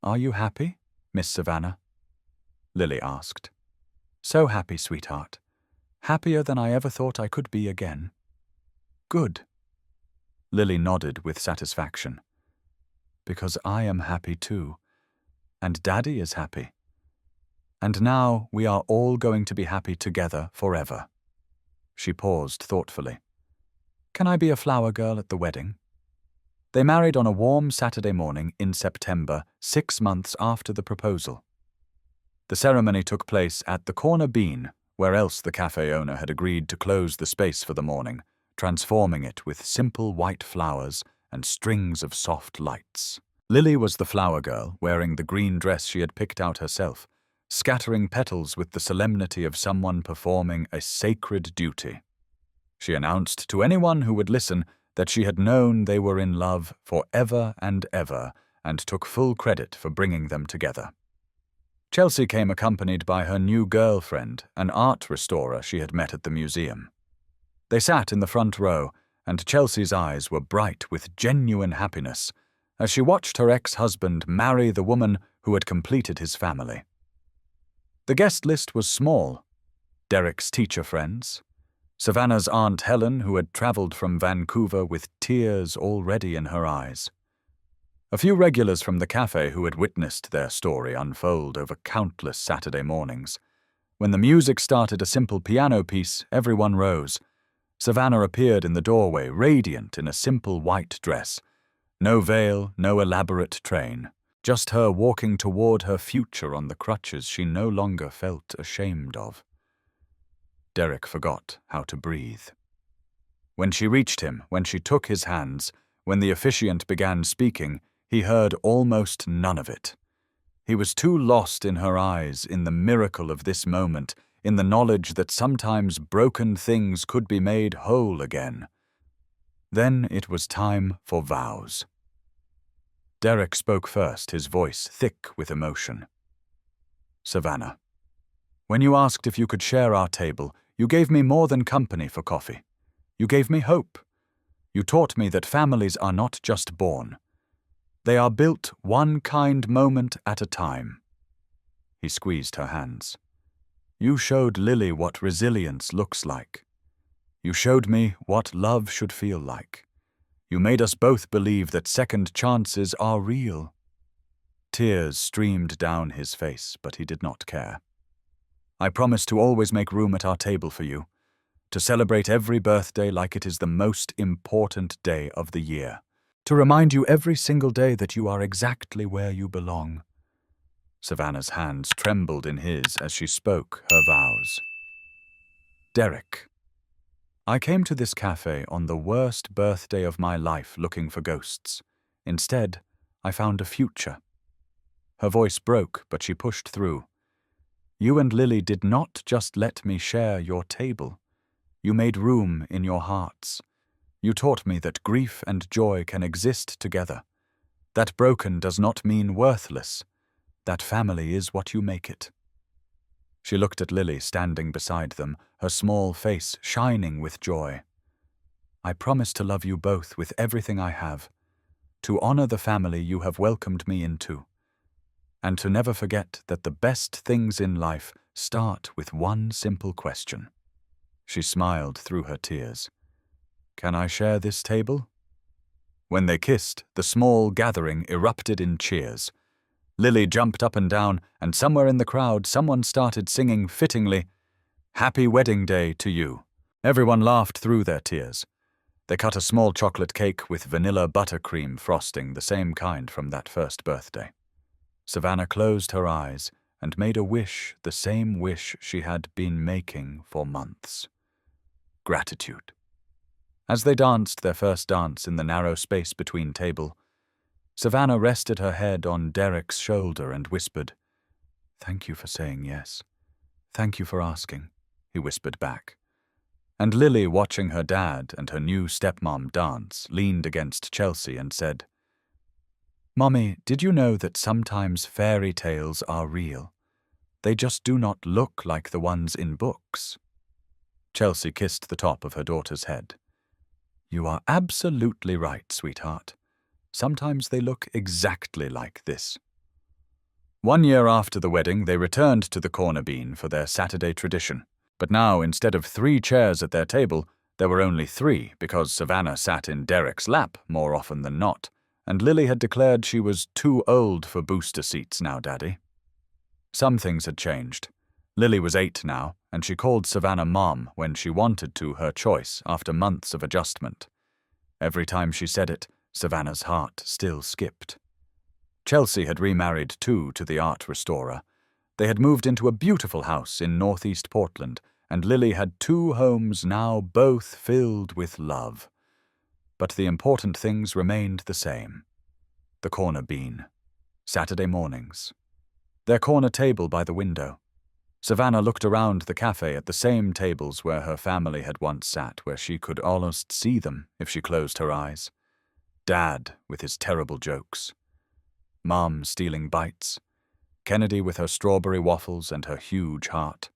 Are you happy, Miss Savannah? Lily asked. So happy, sweetheart. Happier than I ever thought I could be again. Good. Lily nodded with satisfaction. Because I am happy too. And Daddy is happy. And now we are all going to be happy together forever. She paused thoughtfully. Can I be a flower girl at the wedding? They married on a warm Saturday morning in September, 6 months after the proposal. The ceremony took place at the Corner Bean, where else the cafe owner had agreed to close the space for the morning, transforming it with simple white flowers and strings of soft lights. Lily was the flower girl, wearing the green dress she had picked out herself, scattering petals with the solemnity of someone performing a sacred duty. She announced to anyone who would listen that she had known they were in love forever and ever, and took full credit for bringing them together. Chelsea came accompanied by her new girlfriend, an art restorer she had met at the museum. They sat in the front row, and Chelsea's eyes were bright with genuine happiness as she watched her ex-husband marry the woman who had completed his family. The guest list was small. Derek's teacher friends, Savannah's Aunt Helen, who had travelled from Vancouver with tears already in her eyes. A few regulars from the cafe who had witnessed their story unfold over countless Saturday mornings. When the music started a simple piano piece, everyone rose. Savannah appeared in the doorway, radiant in a simple white dress. No veil, no elaborate train. Just her walking toward her future on the crutches she no longer felt ashamed of. Derek forgot how to breathe. When she reached him, when she took his hands, when the officiant began speaking, he heard almost none of it. He was too lost in her eyes, in the miracle of this moment, in the knowledge that sometimes broken things could be made whole again. Then it was time for vows. Derek spoke first, his voice thick with emotion. Savannah, when you asked if you could share our table, you gave me more than company for coffee. You gave me hope. You taught me that families are not just born. They are built one kind moment at a time. He squeezed her hands. You showed Lily what resilience looks like. You showed me what love should feel like. You made us both believe that second chances are real. Tears streamed down his face, but he did not care. I promise to always make room at our table for you, to celebrate every birthday like it is the most important day of the year, to remind you every single day that you are exactly where you belong. Savannah's hands trembled in his as she spoke her vows. Derek, I came to this cafe on the worst birthday of my life looking for ghosts. Instead, I found a future. Her voice broke, but she pushed through. You and Lily did not just let me share your table. You made room in your hearts. You taught me that grief and joy can exist together. That broken does not mean worthless. That family is what you make it. She looked at Lily standing beside them, her small face shining with joy. I promise to love you both with everything I have, to honor the family you have welcomed me into, and to never forget that the best things in life start with one simple question. She smiled through her tears. Can I share this table? When they kissed, the small gathering erupted in cheers. Lily jumped up and down, and somewhere in the crowd someone started singing fittingly, Happy Wedding Day to you. Everyone laughed through their tears. They cut a small chocolate cake with vanilla buttercream frosting, the same kind from that first birthday. Savannah closed her eyes and made a wish, the same wish she had been making for months. Gratitude. As they danced their first dance in the narrow space between table, Savannah rested her head on Derek's shoulder and whispered, Thank you for saying yes. Thank you for asking, he whispered back. And Lily, watching her dad and her new stepmom dance, leaned against Chelsea and said, Mommy, did you know that sometimes fairy tales are real? They just do not look like the ones in books. Chelsea kissed the top of her daughter's head. You are absolutely right, sweetheart. Sometimes they look exactly like this. 1 year after the wedding, they returned to the corner bean for their Saturday tradition. But now, instead of 3 chairs at their table, there were only 3 because Savannah sat in Derek's lap more often than not, and Lily had declared she was too old for booster seats now, Daddy. Some things had changed. Lily was 8 now, and she called Savannah Mom when she wanted to, her choice, after months of adjustment. Every time she said it, Savannah's heart still skipped. Chelsea had remarried too to the art restorer. They had moved into a beautiful house in northeast Portland, and Lily had 2 homes now, both filled with love. But the important things remained the same. The corner bean. Saturday mornings. Their corner table by the window. Savannah looked around the cafe at the same tables where her family had once sat, where she could almost see them if she closed her eyes. Dad with his terrible jokes. Mom stealing bites. Kennedy with her strawberry waffles and her huge heart.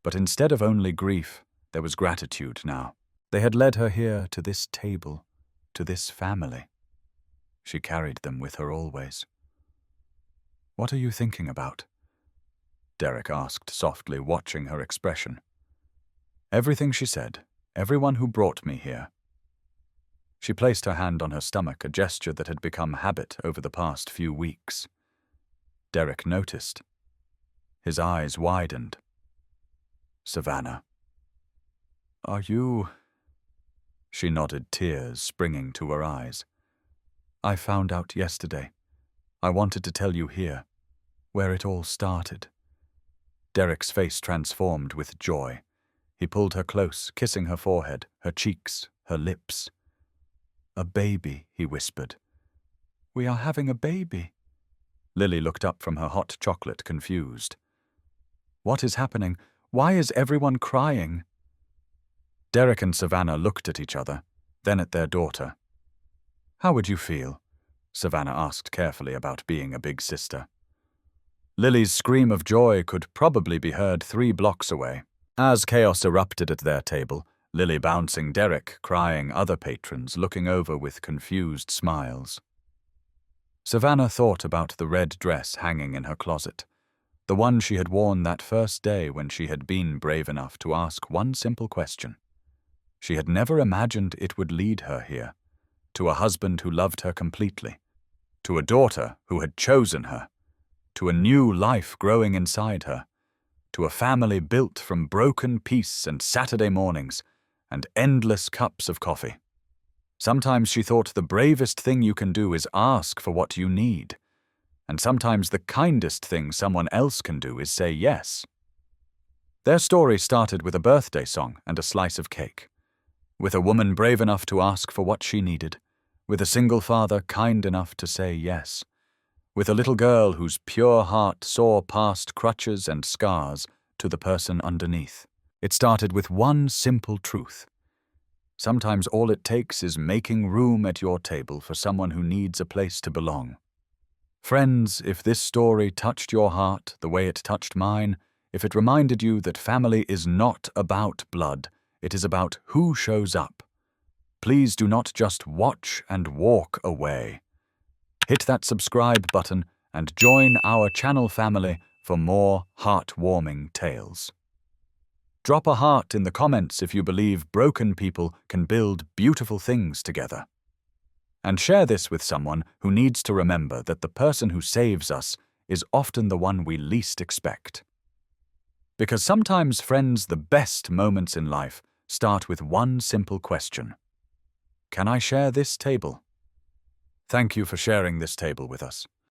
But instead of only grief, there was gratitude now. They had led her here to this table, to this family. She carried them with her always. What are you thinking about? Derek asked softly, watching her expression. Everything she said, everyone who brought me here. She placed her hand on her stomach, a gesture that had become habit over the past few weeks. Derek noticed. His eyes widened. Savannah. Are you... She nodded, tears springing to her eyes. I found out yesterday. I wanted to tell you here, where it all started. Derek's face transformed with joy. He pulled her close, kissing her forehead, her cheeks, her lips. A baby, he whispered. We are having a baby. Lily looked up from her hot chocolate, confused. What is happening? Why is everyone crying? Derek and Savannah looked at each other, then at their daughter. How would you feel? Savannah asked carefully about being a big sister. Lily's scream of joy could probably be heard 3 blocks away. As chaos erupted at their table, Lily bouncing Derek, crying other patrons, looking over with confused smiles. Savannah thought about the red dress hanging in her closet, the one she had worn that first day when she had been brave enough to ask one simple question. She had never imagined it would lead her here, to a husband who loved her completely, to a daughter who had chosen her, to a new life growing inside her, to a family built from broken peace and Saturday mornings and endless cups of coffee. Sometimes she thought the bravest thing you can do is ask for what you need, and sometimes the kindest thing someone else can do is say yes. Their story started with a birthday song and a slice of cake, with a woman brave enough to ask for what she needed, with a single father kind enough to say yes, with a little girl whose pure heart saw past crutches and scars to the person underneath. It started with one simple truth. Sometimes all it takes is making room at your table for someone who needs a place to belong. Friends, if this story touched your heart the way it touched mine, if it reminded you that family is not about blood, it is about who shows up, please do not just watch and walk away. Hit that subscribe button and join our channel family for more heartwarming tales. Drop a heart in the comments if you believe broken people can build beautiful things together. And share this with someone who needs to remember that the person who saves us is often the one we least expect. Because sometimes, friends, the best moments in life start with one simple question. Can I share this table? Thank you for sharing this table with us.